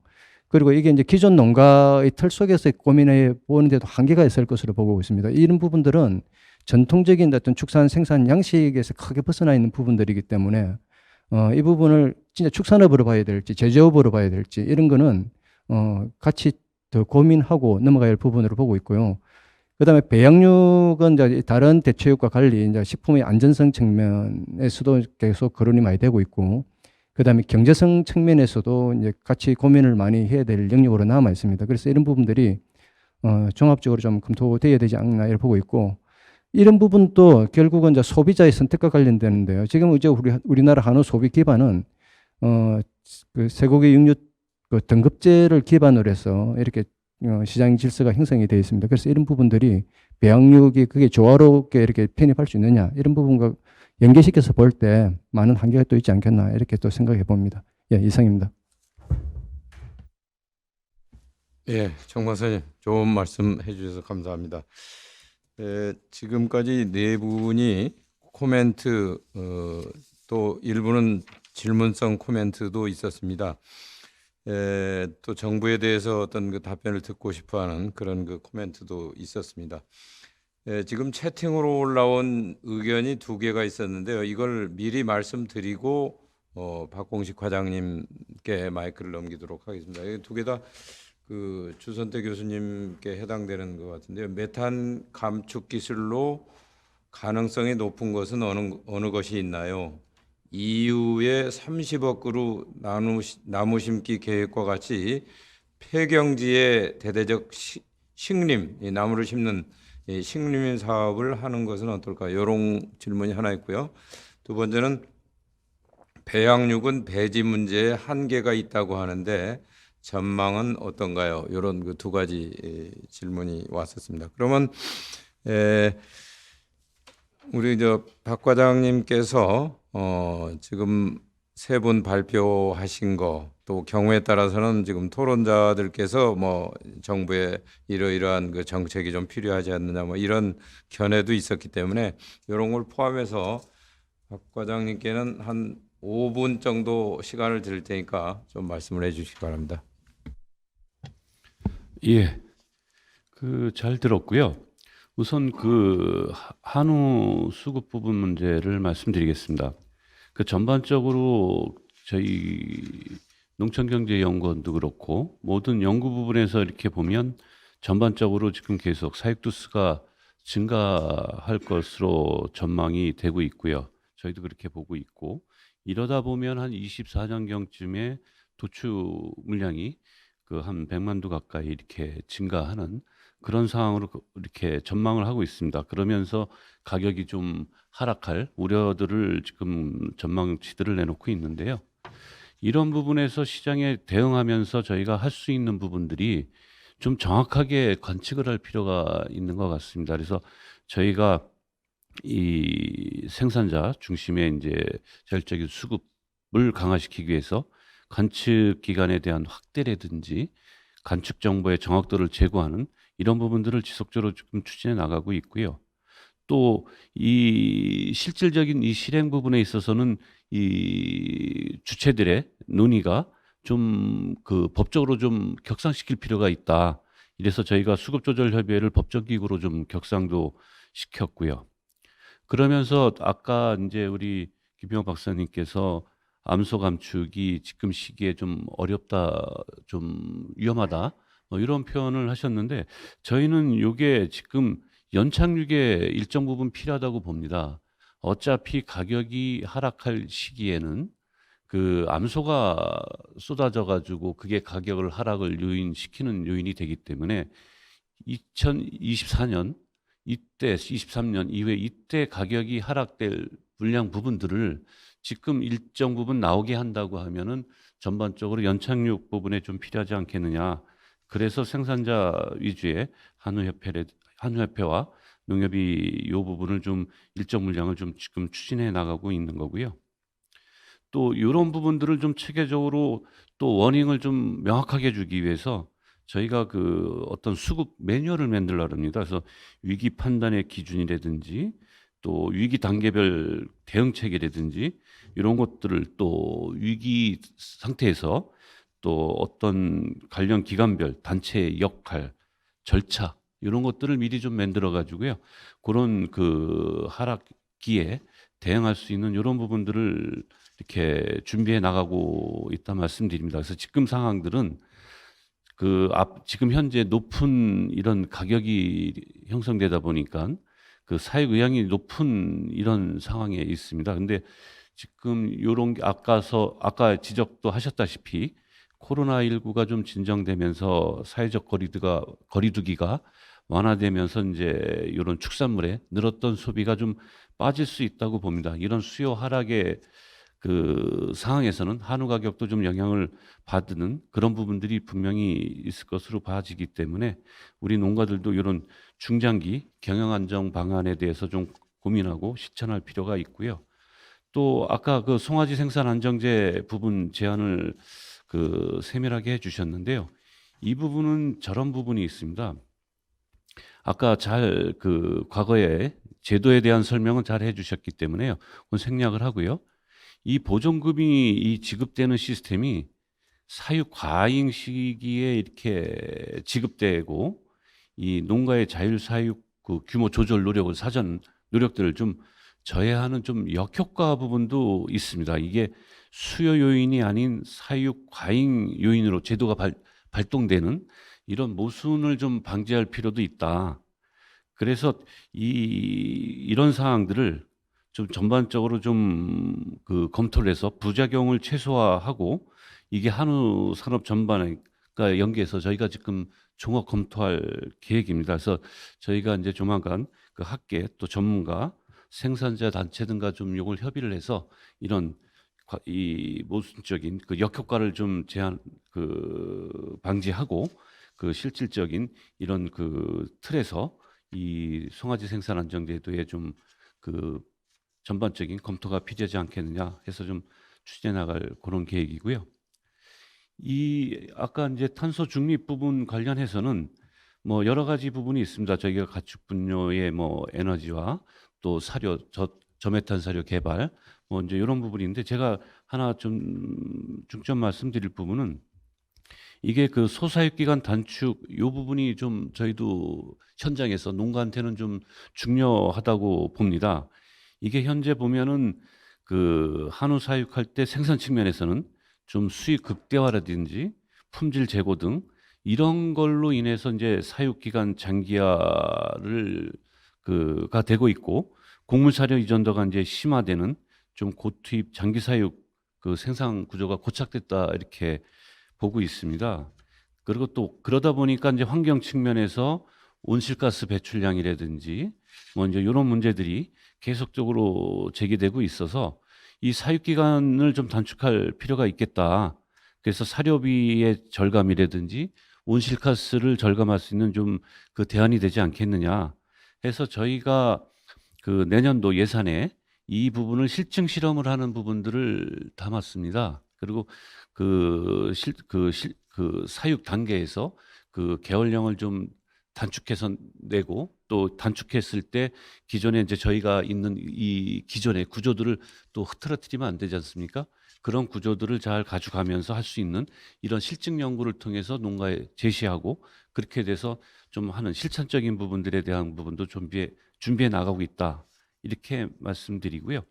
그리고 이게 이제 기존 농가의 틀 속에서 고민해 보는데도 한계가 있을 것으로 보고 있습니다. 이런 부분들은 전통적인 어떤 축산 생산 양식에서 크게 벗어나 있는 부분들이기 때문에 이 부분을 진짜 축산업으로 봐야 될지 제조업으로 봐야 될지 이런 거는 같이 더 고민하고 넘어가야 할 부분으로 보고 있고요. 그다음에 배양육은 이제 다른 대체육과 달리 이제 식품의 안전성 측면에서도 계속 거론이 많이 되고 있고, 그다음에 경제성 측면에서도 이제 같이 고민을 많이 해야 될 영역으로 남아 있습니다. 그래서 이런 부분들이 종합적으로 좀 검토돼야 되지 않나 이렇게 보고 있고, 이런 부분도 결국은 이제 소비자의 선택과 관련되는데요. 지금 이제 우리나라 한우 소비 기반은 그 쇠고기 육류 그 등급제를 기반으로 해서 이렇게 시장 질서가 형성이 되어 있습니다. 그래서 이런 부분들이 배양육이 그게 조화롭게 이렇게 편입할 수 있느냐, 이런 부분과 연계시켜서 볼 때 많은 한계가 또 있지 않겠나 이렇게 또 생각해 봅니다. 예, 이상입니다. 예, 정 박사님 좋은 말씀 해주셔서 감사합니다. 지금까지 네 분이 코멘트 또 일부는 질문성 코멘트도 있었습니다. 또 정부에 대해서 어떤 그 답변을 듣고 싶어하는 그런 그 코멘트도 있었습니다. 지금 채팅으로 올라온 의견이 2개가 있었는데요. 이걸 미리 말씀드리고 박공식 과장님께 마이크를 넘기도록 하겠습니다. 이 2개 다 그 주선태 교수님께 해당되는 것 같은데요. 메탄 감축 기술로 가능성이 높은 것은 어느 것이 있나요? EU의 30억 그루 나무 심기 계획과 같이 폐경지의 대대적 식림, 이 나무를 심는 이 식림 사업을 하는 것은 어떨까요? 이런 질문이 하나 있고요. 두 번째는 배양육은 배지 문제에 한계가 있다고 하는데 전망은 어떤가요? 이런 그 2가지 질문이 왔었습니다. 그러면 우리 박 과장님께서 지금 3분 발표하신 거, 또 경우에 따라서는 지금 토론자들께서 뭐 정부의 이러이러한 그 정책이 좀 필요하지 않느냐 뭐 이런 견해도 있었기 때문에 이런 걸 포함해서 박 과장님께는 한 5분 정도 시간을 드릴 테니까 좀 말씀을 해주시기 바랍니다. 예, 잘 들었고요. 우선 한우 수급 부분 문제를 말씀드리겠습니다. 전반적으로 저희 농촌경제연구원도 그렇고 모든 연구 부분에서 이렇게 보면 전반적으로 지금 계속 사육두수가 증가할 것으로 전망이 되고 있고요. 저희도 그렇게 보고 있고, 이러다 보면 한 24년경쯤에 도축 물량이 한 100만 두 가까이 이렇게 증가하는 그런 상황으로 이렇게 전망을 하고 있습니다. 그러면서 가격이 좀 하락할 우려들을 지금 전망치들을 내놓고 있는데요. 이런 부분에서 시장에 대응하면서 저희가 할 수 있는 부분들이 좀 정확하게 관측을 할 필요가 있는 것 같습니다. 그래서 저희가 이 생산자 중심의 이제 자율적인 수급을 강화시키기 위해서 관측 기간에 대한 확대라든지 관측 정보의 정확도를 제고하는 이런 부분들을 지속적으로 지금 추진해 나가고 있고요. 또 이 실질적인 이 실행 부분에 있어서는 이 주체들의 논의가 좀 법적으로 좀 격상시킬 필요가 있다. 이래서 저희가 수급조절협의회를 법적기구로 좀 격상도 시켰고요. 그러면서 아까 이제 우리 김병호 박사님께서 암소 감축이 지금 시기에 좀 어렵다, 좀 위험하다, 이런 표현을 하셨는데 저희는 이게 지금 연착륙에 일정 부분 필요하다고 봅니다. 어차피 가격이 하락할 시기에는 암소가 쏟아져 가지고 그게 가격을 하락을 요인시키는 요인이 되기 때문에 2024년 이때 23년 이후에 이때 가격이 하락될 물량 부분들을 지금 일정 부분 나오게 한다고 하면은 전반적으로 연착륙 부분에 좀 필요하지 않겠느냐. 그래서 생산자 위주의 한우협회와 농협이 이 부분을 좀 일정 물량을 좀 지금 추진해 나가고 있는 거고요. 또 이런 부분들을 좀 체계적으로 또 워닝을 좀 명확하게 주기 위해서 저희가 어떤 수급 매뉴얼을 만들려고 합니다. 그래서 위기 판단의 기준이라든지 또 위기 단계별 대응책이라든지 이런 것들을 또 위기 상태에서 또 어떤 관련 기관별 단체의 역할, 절차 이런 것들을 미리 좀 만들어 가지고요. 그런 하락기에 대응할 수 있는 이런 부분들을 이렇게 준비해 나가고 있다 말씀드립니다. 그래서 지금 상황들은 지금 현재 높은 이런 가격이 형성되다 보니까 사육 의향이 높은 이런 상황에 있습니다. 근데 지금 요런 게 아까 지적도 하셨다시피 코로나19가 좀 진정되면서 사회적 거리두기가 완화되면서 이제 이런 축산물에 늘었던 소비가 좀 빠질 수 있다고 봅니다. 이런 수요 하락의 그 상황에서는 한우 가격도 좀 영향을 받는 그런 부분들이 분명히 있을 것으로 봐지기 때문에 우리 농가들도 이런 중장기 경영 안정 방안에 대해서 좀 고민하고 실천할 필요가 있고요. 또 아까 그 송아지 생산 안정제 부분 제안을 그 세밀하게 해주셨는데요. 이 부분은 저런 부분이 있습니다. 아까 잘 그 과거에 제도에 대한 설명은 잘 해주셨기 때문에요. 그건 생략을 하고요. 이 보존금이 이 지급되는 시스템이 사육 과잉 시기에 이렇게 지급되고 이 농가의 자율 사육 그 규모 조절 노력을 사전 노력들을 좀 저해하는 좀 역효과 부분도 있습니다. 이게 수요 요인이 아닌 사육 과잉 요인으로 제도가 발동되는 이런 모순을 좀 방지할 필요도 있다. 그래서 이런 사항들을 좀 전반적으로 좀 그 검토를 해서 부작용을 최소화하고 이게 한우 산업 전반과 연계해서 저희가 지금 종합 검토할 계획입니다. 그래서 저희가 이제 조만간 그 학계 또 전문가 생산자 단체 등과 좀 이걸 협의를 해서 이런 이 모순적인 그 역효과를 좀 방지하고 그 실질적인 이런 그 틀에서 이 송아지 생산 안정제도에 좀 그 전반적인 검토가 필요하지 않겠느냐 해서 좀 추진해 나갈 그런 계획이고요. 이 아까 이제 탄소 중립 부분 관련해서는 뭐 여러 가지 부분이 있습니다. 저희가 가축 분뇨의 뭐 에너지와 또 사료 저메탄 사료 개발 뭐 이제 이런 부분인데 제가 하나 좀 중점 말씀드릴 부분은 이게 그 소사육 기간 단축 요 부분이 좀 저희도 현장에서 농가한테는 좀 중요하다고 봅니다. 이게 현재 보면은 그 한우 사육할 때 생산 측면에서는 좀 수익 극대화라든지 품질 제고 등 이런 걸로 인해서 이제 사육 기간 장기화를 가 되고 있고 곡물 사료 이전도가 이제 심화되는 좀 고투입 장기 사육 그 생산 구조가 고착됐다 이렇게 보고 있습니다. 그리고 또 그러다 보니까 이제 환경 측면에서 온실가스 배출량이라든지 뭐 이제 이런 문제들이 계속적으로 제기되고 있어서 이 사육 기간을 좀 단축할 필요가 있겠다. 그래서 사료비의 절감이라든지 온실가스를 절감할 수 있는 좀 그 대안이 되지 않겠느냐 해서 저희가 그 내년도 예산에 이 부분을 실증 실험을 하는 부분들을 담았습니다. 그리고 그 사육 단계에서 그 개월령을 좀 단축해서 내고 또 단축했을 때 기존에 이제 저희가 있는 이 기존의 구조들을 또 흐트러뜨리면 안 되지 않습니까? 그런 구조들을 잘 가져가면서 할 수 있는 이런 실증 연구를 통해서 농가에 제시하고 그렇게 돼서 좀 하는 실천적인 부분들에 대한 부분도 준비해 나가고 있다. 이렇게 말씀드리고요.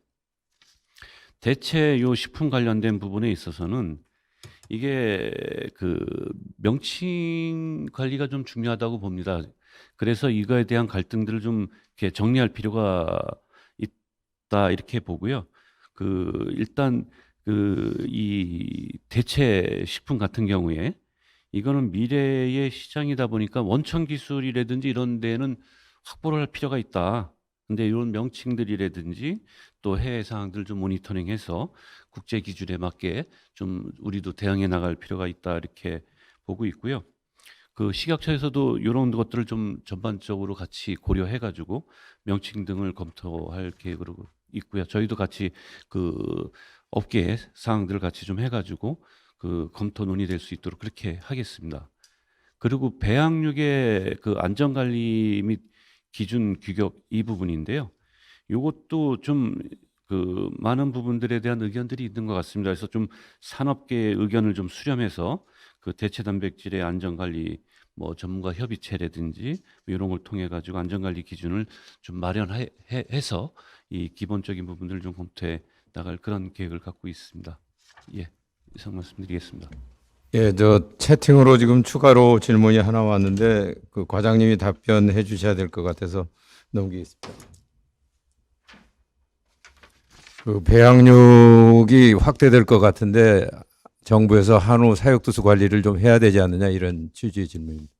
대체 요 식품 관련된 부분에 있어서는 이게 그 명칭 관리가 좀 중요하다고 봅니다. 그래서 이거에 대한 갈등들을 좀 이렇게 정리할 필요가 있다 이렇게 보고요. 일단 이 대체 식품 같은 경우에 이거는 미래의 시장이다 보니까 원천 기술이라든지 이런 데는 확보를 할 필요가 있다. 근데 이런 명칭들이라든지 또 해외 사항들 좀 모니터링해서 국제 기준에 맞게 좀 우리도 대응해 나갈 필요가 있다 이렇게 보고 있고요. 그 식약처에서도 이런 것들을 좀 전반적으로 같이 고려해 가지고 명칭 등을 검토할 계획으로 있고요. 저희도 같이 그 업계 사항들을 같이 좀 해가지고 그 검토 논의될 수 있도록 그렇게 하겠습니다. 그리고 배양육의 그 안전관리 및 기준 규격 이 부분인데요. 이것도 좀 그 많은 부분들에 대한 의견들이 있는 것 같습니다. 그래서 좀 산업계의 의견을 좀 수렴해서 그 대체 단백질의 안전관리 뭐 전문가 협의체라든지 이런 걸 통해 가지고 안전관리 기준을 좀 마련해서 이 기본적인 부분들을 좀 검토해 나갈 그런 계획을 갖고 있습니다. 예, 이상 말씀드리겠습니다. 예, 저 채팅으로 지금 추가로 질문이 하나 왔는데 그 과장님이 답변해 주셔야 될 것 같아서 넘기겠습니다. 그 배양육이 확대될 것 같은데 정부에서 한우 사육두수 관리를 좀 해야 되지 않느냐 이런 취지의 질문입니다.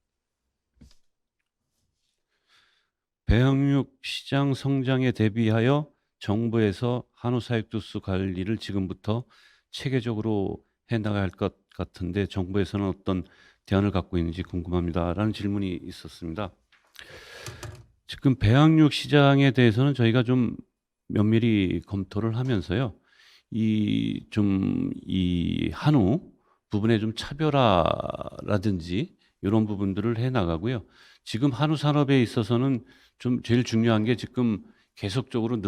배양육 시장 성장에 대비하여 정부에서 한우 사육두수 관리를 지금부터 체계적으로 해 나가야 할 것 같은데 정부에서는 어떤 대안을 갖고 있는지 궁금합니다라는 질문이 있었습니다. 지금 배양육 시장에 대해서는 저희가 좀 면밀히 검토를 하면서요. 이 한우 부분에 좀 차별화라든지 이런 부분들을 해 나가고요. 지금 한우 산업에 있어서는 좀 제일 중요한 게 지금 계속적으로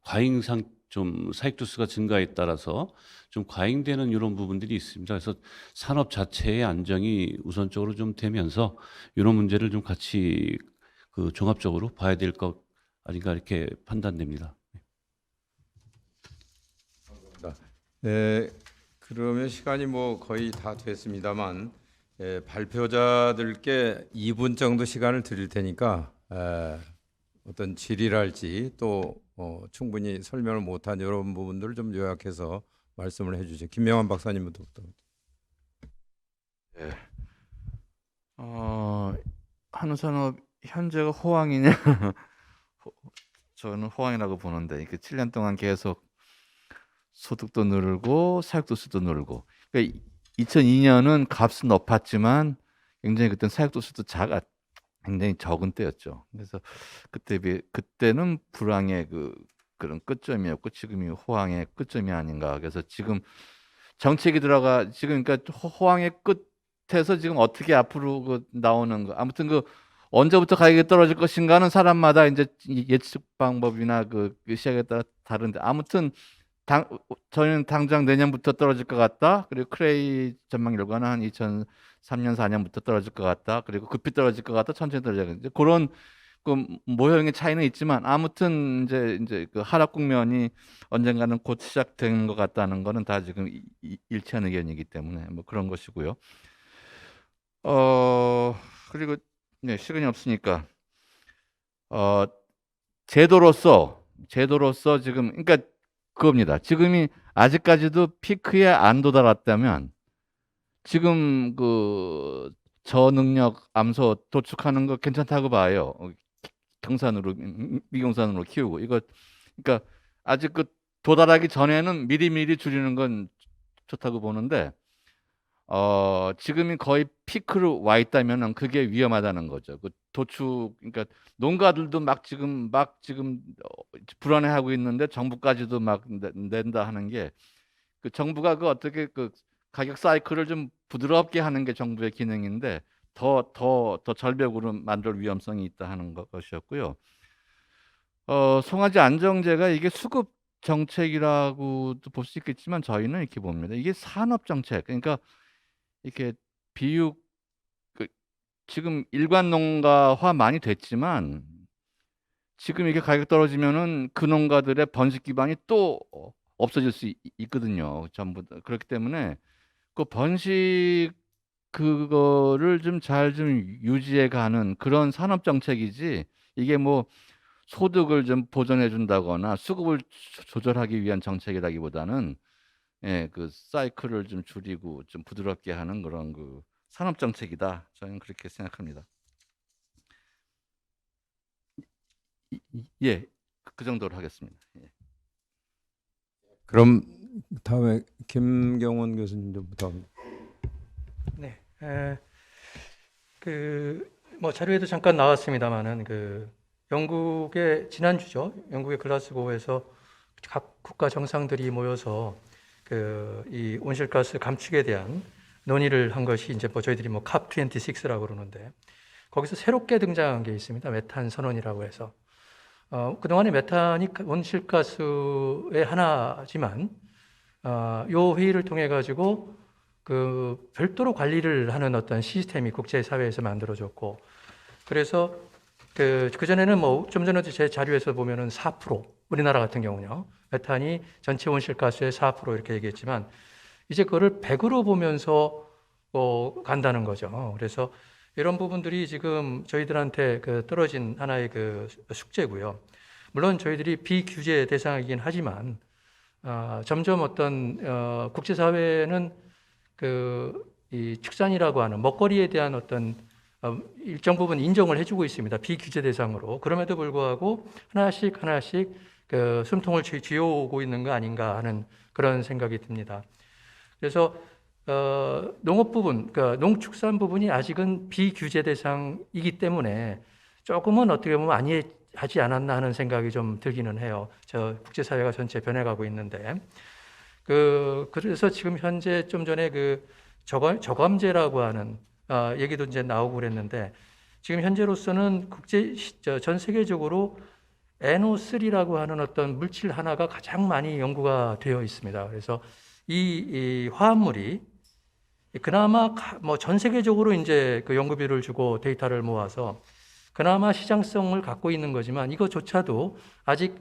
과잉상 좀 사육두수가 증가에 따라서 좀 과잉되는 이런 부분들이 있습니다. 그래서 산업 자체의 안정이 우선적으로 좀 되면서 이런 문제를 좀 같이 그 종합적으로 봐야 될 것 아닌가 이렇게 판단됩니다. 네, 그러면 시간이 뭐 거의 다 됐습니다만 발표자들께 2분 정도 시간을 드릴 테니까 어떤 질의랄지 또 충분히 설명을 못한 이런 부분들을 좀 요약해서 말씀을 해주세요. 김명환 박사님부터. 한우산업 현재가 호황이냐? 저는 호황이라고 보는데 7년 동안 계속 소득도 늘고 사육도수도 늘고. 그러니까 2002년은 값은 높았지만 굉장히 그때 사육도수도 굉장히 적은 때였죠. 그래서 그때는 불황의 그런 끝점이었고 지금이 호황의 끝점이 아닌가. 그래서 지금 정책이 지금 그러니까 호황의 끝에서 지금 어떻게 앞으로 나오는 거. 아무튼 언제부터 가격이 떨어질 것인가는 사람마다 이제 예측 방법이나 시각에 따라 다른데 아무튼 저희는 당장 내년부터 떨어질 것 같다. 그리고 크레이 전망 결과는 한 2003년 4년부터 떨어질 것 같다. 그리고 급히 떨어질 것 같다. 천천히 떨어질 것 같다. 그런 모형의 차이는 있지만 아무튼 이제 하락 국면이 언젠가는 곧 시작된 것 같다는 거는 다 지금 일치한 의견이기 때문에 뭐 그런 것이고요. 그리고 네, 시간이 없으니까 제도로서 지금 그러니까 그겁니다. 지금이 아직까지도 피크에 안 도달했다면 지금 저능력 암소 도축하는 거 괜찮다고 봐요. 미경산으로 키우고 그러니까 아직 도달하기 전에는 미리미리 줄이는 건 좋다고 보는데 지금이 거의 피크로 와 있다면은 그게 위험하다는 거죠. 그러니까 농가들도 막 지금 불안해하고 있는데 정부까지도 막 낸다 하는 게 정부가 어떻게 가격 사이클을 좀 부드럽게 하는 게 정부의 기능인데 더 절벽으로 만들 위험성이 있다 하는 것이었고요. 송아지 안정제가 이게 수급 정책이라고도 볼 수 있겠지만 저희는 이렇게 봅니다. 이게 산업 정책. 그러니까 이렇게 비육 지금 일반 농가화 많이 됐지만 지금 이게 가격 떨어지면은 그 농가들의 번식 기반이 또 없어질 수 있거든요. 전부 다. 그렇기 때문에 번식 그거를 좀 잘 유지해 가는 그런 산업 정책이지 이게 뭐 소득을 좀 보존해 준다거나 수급을 조절하기 위한 정책이라기보다는 사이클을 좀 줄이고 좀 부드럽게 하는 그런 산업 정책이다. 저는 그렇게 생각합니다. 예, 그 정도로 하겠습니다. 예. 그럼 다음에 김경원 교수님 좀 부탁합니다. 네, 뭐 자료에도 잠깐 나왔습니다만은 영국의 지난주죠. 영국의 글라스고에서 각 국가 정상들이 모여서 이 온실가스 감축에 대한 논의를 한 것이 이제 뭐 저희들이 뭐 COP26라고 그러는데 거기서 새롭게 등장한 게 있습니다. 메탄 선언이라고 해서 그동안에 메탄이 온실가스의 하나지만 요 회의를 통해 가지고 별도로 관리를 하는 어떤 시스템이 국제사회에서 만들어졌고 그래서 그전에는 뭐 좀 전에도 제 자료에서 보면은 4% 우리나라 같은 경우는요. 메탄이 전체 온실가스의 4% 이렇게 얘기했지만 이제 그거를 100으로 보면서 간다는 거죠. 그래서 이런 부분들이 지금 저희들한테 떨어진 하나의 숙제고요. 물론 저희들이 비규제 대상이긴 하지만 점점 어떤 국제사회는 이 축산이라고 하는 먹거리에 대한 어떤 일정 부분 인정을 해주고 있습니다. 비규제 대상으로. 그럼에도 불구하고 하나씩 그 숨통을 쥐어오고 있는 거 아닌가 하는 그런 생각이 듭니다. 그래서 농업 부분, 그러니까 농축산 부분이 아직은 비규제 대상이기 때문에 조금은 어떻게 보면 많이 하지 않았나 하는 생각이 좀 들기는 해요. 저 국제사회가 전체 변해가고 있는데. 그래서 지금 현재 좀 전에 그 저감제라고 하는 얘기도 이제 나오고 그랬는데, 지금 현재로서는 전 세계적으로 NO3라고 하는 어떤 물질 하나가 가장 많이 연구가 되어 있습니다. 그래서 이 화합물이 그나마 뭐 전 세계적으로 이제 그 연구비를 주고 데이터를 모아서 그나마 시장성을 갖고 있는 거지만, 이거조차도 아직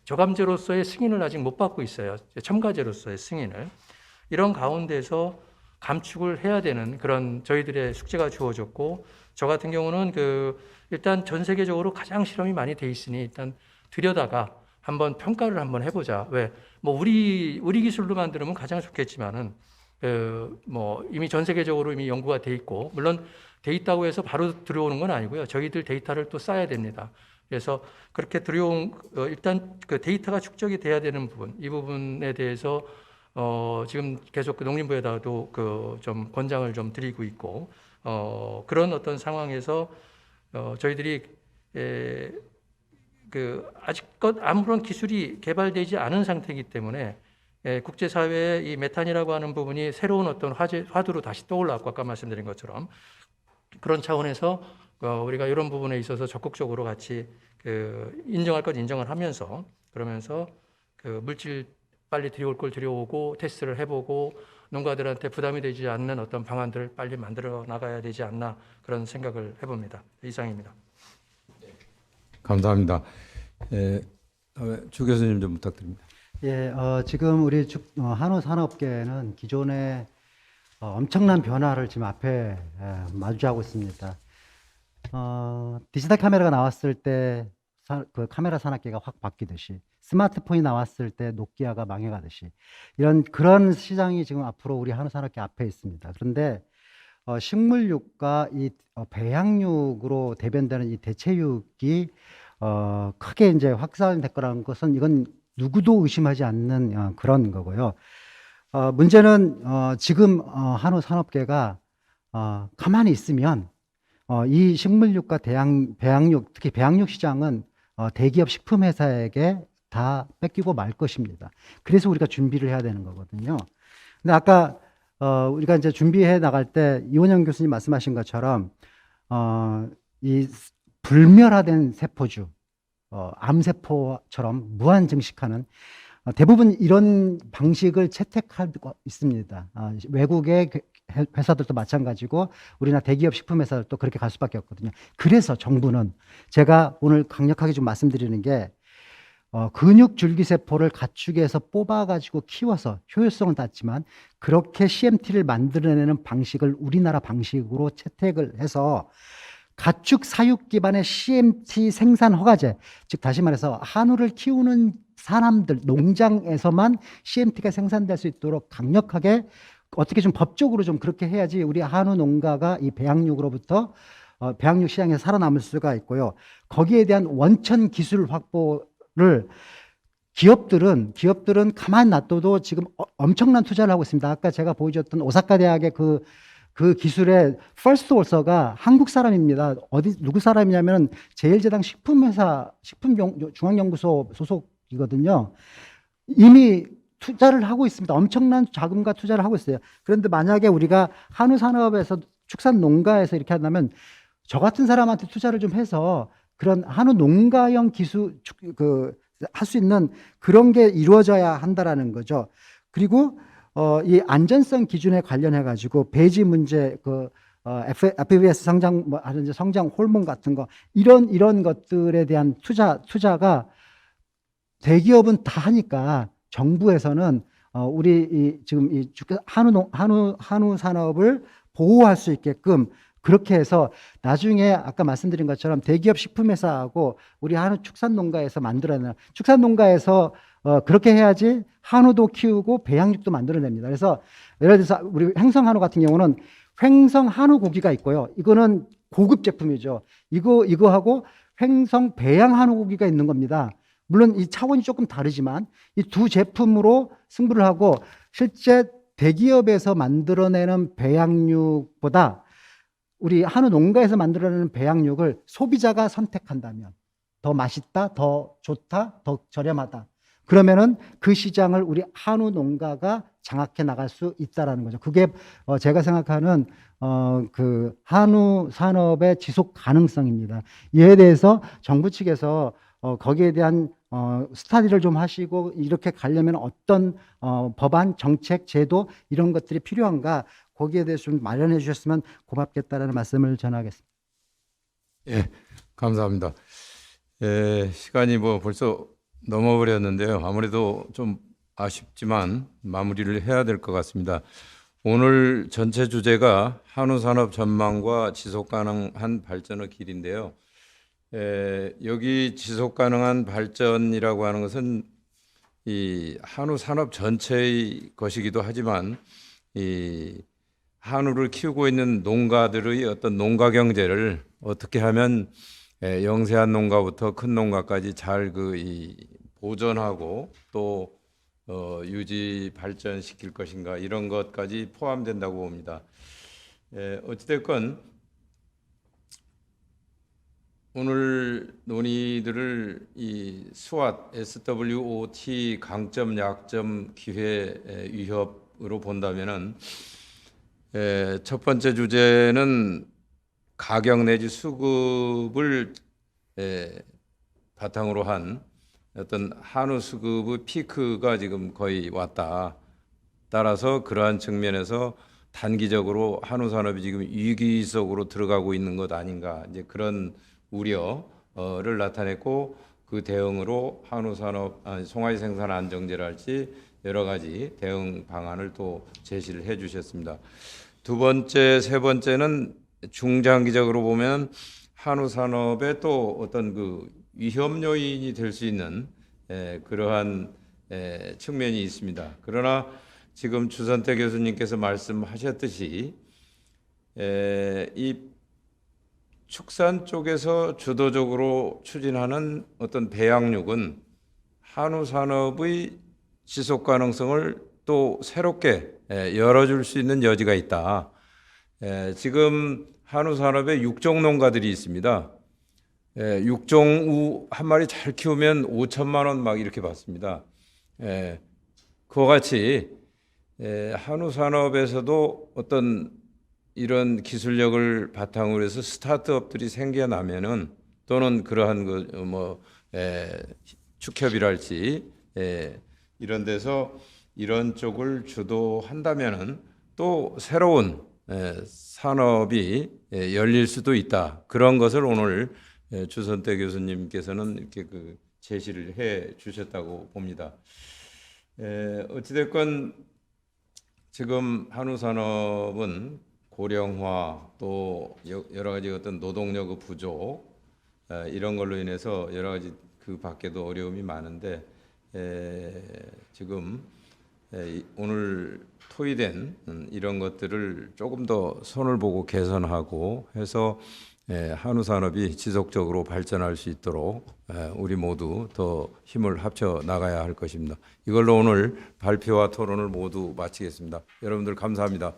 저감제로서의 승인을 아직 못 받고 있어요. 첨가제로서의 승인을. 이런 가운데서 감축을 해야 되는 그런 저희들의 숙제가 주어졌고, 저 같은 경우는 일단 전 세계적으로 가장 실험이 많이 돼 있으니 일단 들여다가 한번 평가를 한번 해보자. 왜? 뭐 우리 기술로 만들면 가장 좋겠지만은 뭐 이미 전 세계적으로 이미 연구가 돼 있고, 물론 돼 있다고 해서 바로 들어오는 건 아니고요. 저희들 데이터를 또 쌓아야 됩니다. 그래서 그렇게 들여온 일단 그 데이터가 축적이 돼야 되는 부분, 이 부분에 대해서 지금 계속 그 농림부에다도 좀 권장을 좀 드리고 있고, 그런 어떤 상황에서 저희들이 아직껏 아무런 기술이 개발되지 않은 상태이기 때문에 국제사회의 이 메탄이라고 하는 부분이 새로운 어떤 화두로 다시 떠올랐고, 아까 말씀드린 것처럼 그런 차원에서 우리가 이런 부분에 있어서 적극적으로 같이 인정할 것 인정을 하면서, 그러면서 물질 빨리 들여올 걸 들여오고 테스트를 해보고 농가들한테 부담이 되지 않는 어떤 방안들을 빨리 만들어 나가야 되지 않나, 그런 생각을 해봅니다. 이상입니다. 감사합니다. 주 교수님 좀 부탁드립니다. 예, 지금 우리 한우 산업계는 기존에 엄청난 변화를 지금 앞에 마주하고 있습니다. 디지털 카메라가 나왔을 때 그 카메라 산업계가 확 바뀌듯이, 스마트폰이 나왔을 때 노키아가 망해가듯이, 그런 시장이 지금 앞으로 우리 한우 산업계 앞에 있습니다. 그런데 식물육과 이 배양육으로 대변되는 이 대체육이 크게 이제 확산될 거라는 것은 이건 누구도 의심하지 않는 그런 거고요. 문제는 지금 한우 산업계가 가만히 있으면 이 식물육과 배양육, 특히 배양육 시장은 대기업 식품회사에게 다 뺏기고 말 것입니다. 그래서 우리가 준비를 해야 되는 거거든요. 근데 아까 우리가 이제 준비해 나갈 때 이원영 교수님 말씀하신 것처럼 이 불멸화된 세포주, 암세포처럼 무한 증식하는 대부분 이런 방식을 채택하고 있습니다. 외국의 회사들도 마찬가지고 우리나라 대기업 식품회사들도 그렇게 갈 수밖에 없거든요. 그래서 정부는, 제가 오늘 강력하게 좀 말씀드리는 게, 근육 줄기세포를 가축에서 뽑아가지고 키워서 효율성을 땄지만 그렇게 CMT를 만들어내는 방식을 우리나라 방식으로 채택을 해서 가축 사육 기반의 CMT 생산 허가제, 즉 다시 말해서 한우를 키우는 사람들, 농장에서만 CMT가 생산될 수 있도록 강력하게 어떻게 좀 법적으로 좀 그렇게 해야지 우리 한우 농가가 이 배양육으로부터 배양육 시장에서 살아남을 수가 있고요. 거기에 대한 원천 기술 확보를 기업들은 가만히 놔둬도 지금 엄청난 투자를 하고 있습니다. 아까 제가 보여줬던 오사카 대학의 그 기술의 퍼스트 월서가 한국 사람입니다. 누구 사람이냐면 제일제당 식품회사 식품중앙연구소 소속이거든요. 이미 투자를 하고 있습니다. 엄청난 자금과 투자를 하고 있어요. 그런데 만약에 우리가 한우 산업에서 축산 농가에서 이렇게 한다면 저 같은 사람한테 투자를 좀 해서 그런 한우 농가형 기술 할 수 있는 그런 게 이루어져야 한다라는 거죠. 그리고 이 안전성 기준에 관련해 가지고 배지 문제, FVS 성장 성장 호르몬 같은 거, 이런 것들에 대한 투자가 대기업은 다 하니까 정부에서는 우리 지금 이 한우 산업을 보호할 수 있게끔 그렇게 해서 나중에 아까 말씀드린 것처럼 대기업 식품회사하고 우리 한우 축산농가에서 만들어내는 축산농가에서 그렇게 해야지 한우도 키우고 배양육도 만들어냅니다. 그래서 예를 들어서 우리 횡성 한우 같은 경우는 횡성 한우 고기가 있고요. 이거는 고급 제품이죠. 이거하고 횡성 배양 한우 고기가 있는 겁니다. 물론 이 차원이 조금 다르지만 이 두 제품으로 승부를 하고 실제 대기업에서 만들어내는 배양육보다 우리 한우 농가에서 만들어내는 배양육을 소비자가 선택한다면 더 맛있다, 더 좋다, 더 저렴하다. 그러면은 그 시장을 우리 한우 농가가 장악해 나갈 수 있다라는 거죠. 그게 제가 생각하는 그 한우 산업의 지속 가능성입니다. 이에 대해서 정부 측에서 거기에 대한 스터디를 좀 하시고 이렇게 가려면 어떤 법안, 정책, 제도 이런 것들이 필요한가 거기에 대해서 좀 마련해 주셨으면 고맙겠다라는 말씀을 전하겠습니다. 예, 감사합니다. 시간이 뭐 벌써 넘어버렸는데요. 아무래도 좀 아쉽지만 마무리를 해야 될 것 같습니다. 오늘 전체 주제가 한우 산업 전망과 지속 가능한 발전의 길인데요. 여기 지속 가능한 발전이라고 하는 것은 이 한우 산업 전체의 것이기도 하지만 이 한우를 키우고 있는 농가들의 어떤 농가 경제를 어떻게 하면 영세한 농가부터 큰 농가까지 잘 보존하고 또 유지 발전시킬 것인가 이런 것까지 포함된다고 봅니다. 어찌됐건 오늘 논의들을 이 SWOT 강점, 약점, 기회, 위협으로 본다면은 첫 번째 주제는 가격 내지 수급을 바탕으로 한 어떤 한우 수급의 피크가 지금 거의 왔다. 따라서 그러한 측면에서 단기적으로 한우 산업이 지금 위기 속으로 들어가고 있는 것 아닌가 이제 그런 우려를 나타냈고 그 대응으로 한우 산업 송아지 생산 안정제랄지 여러 가지 대응 방안을 또 제시를 해 주셨습니다. 두 번째, 세 번째는 중장기적으로 보면 한우 산업의 또 어떤 그 위험 요인이 될 수 있는 그러한 측면이 있습니다. 그러나 지금 주선태 교수님께서 말씀하셨듯이 이 축산 쪽에서 주도적으로 추진하는 어떤 배양육은 한우 산업의 지속 가능성을 또 새롭게 열어줄 수 있는 여지가 있다. 지금 한우 산업에 육종 농가들이 있습니다. 육종 한 마리 잘 키우면 5천만 원 막 이렇게 받습니다. 그와 같이 한우 산업에서도 어떤 이런 기술력을 바탕으로 해서 스타트업들이 생겨나면은 또는 그러한 축협이랄지 이런 데서 이런 쪽을 주도한다면은 또 새로운 산업이 열릴 수도 있다. 그런 것을 오늘 주선태 교수님께서는 이렇게 제시를 해 주셨다고 봅니다. 어찌됐건 지금 한우 산업은 고령화 또 여러 가지 어떤 노동력의 부족 이런 걸로 인해서 여러 가지 그 밖에도 어려움이 많은데 지금 오늘 토의된 이런 것들을 조금 더 손을 보고 개선하고 해서 한우 산업이 지속적으로 발전할 수 있도록 우리 모두 더 힘을 합쳐 나가야 할 것입니다. 이걸로 오늘 발표와 토론을 모두 마치겠습니다. 여러분들 감사합니다.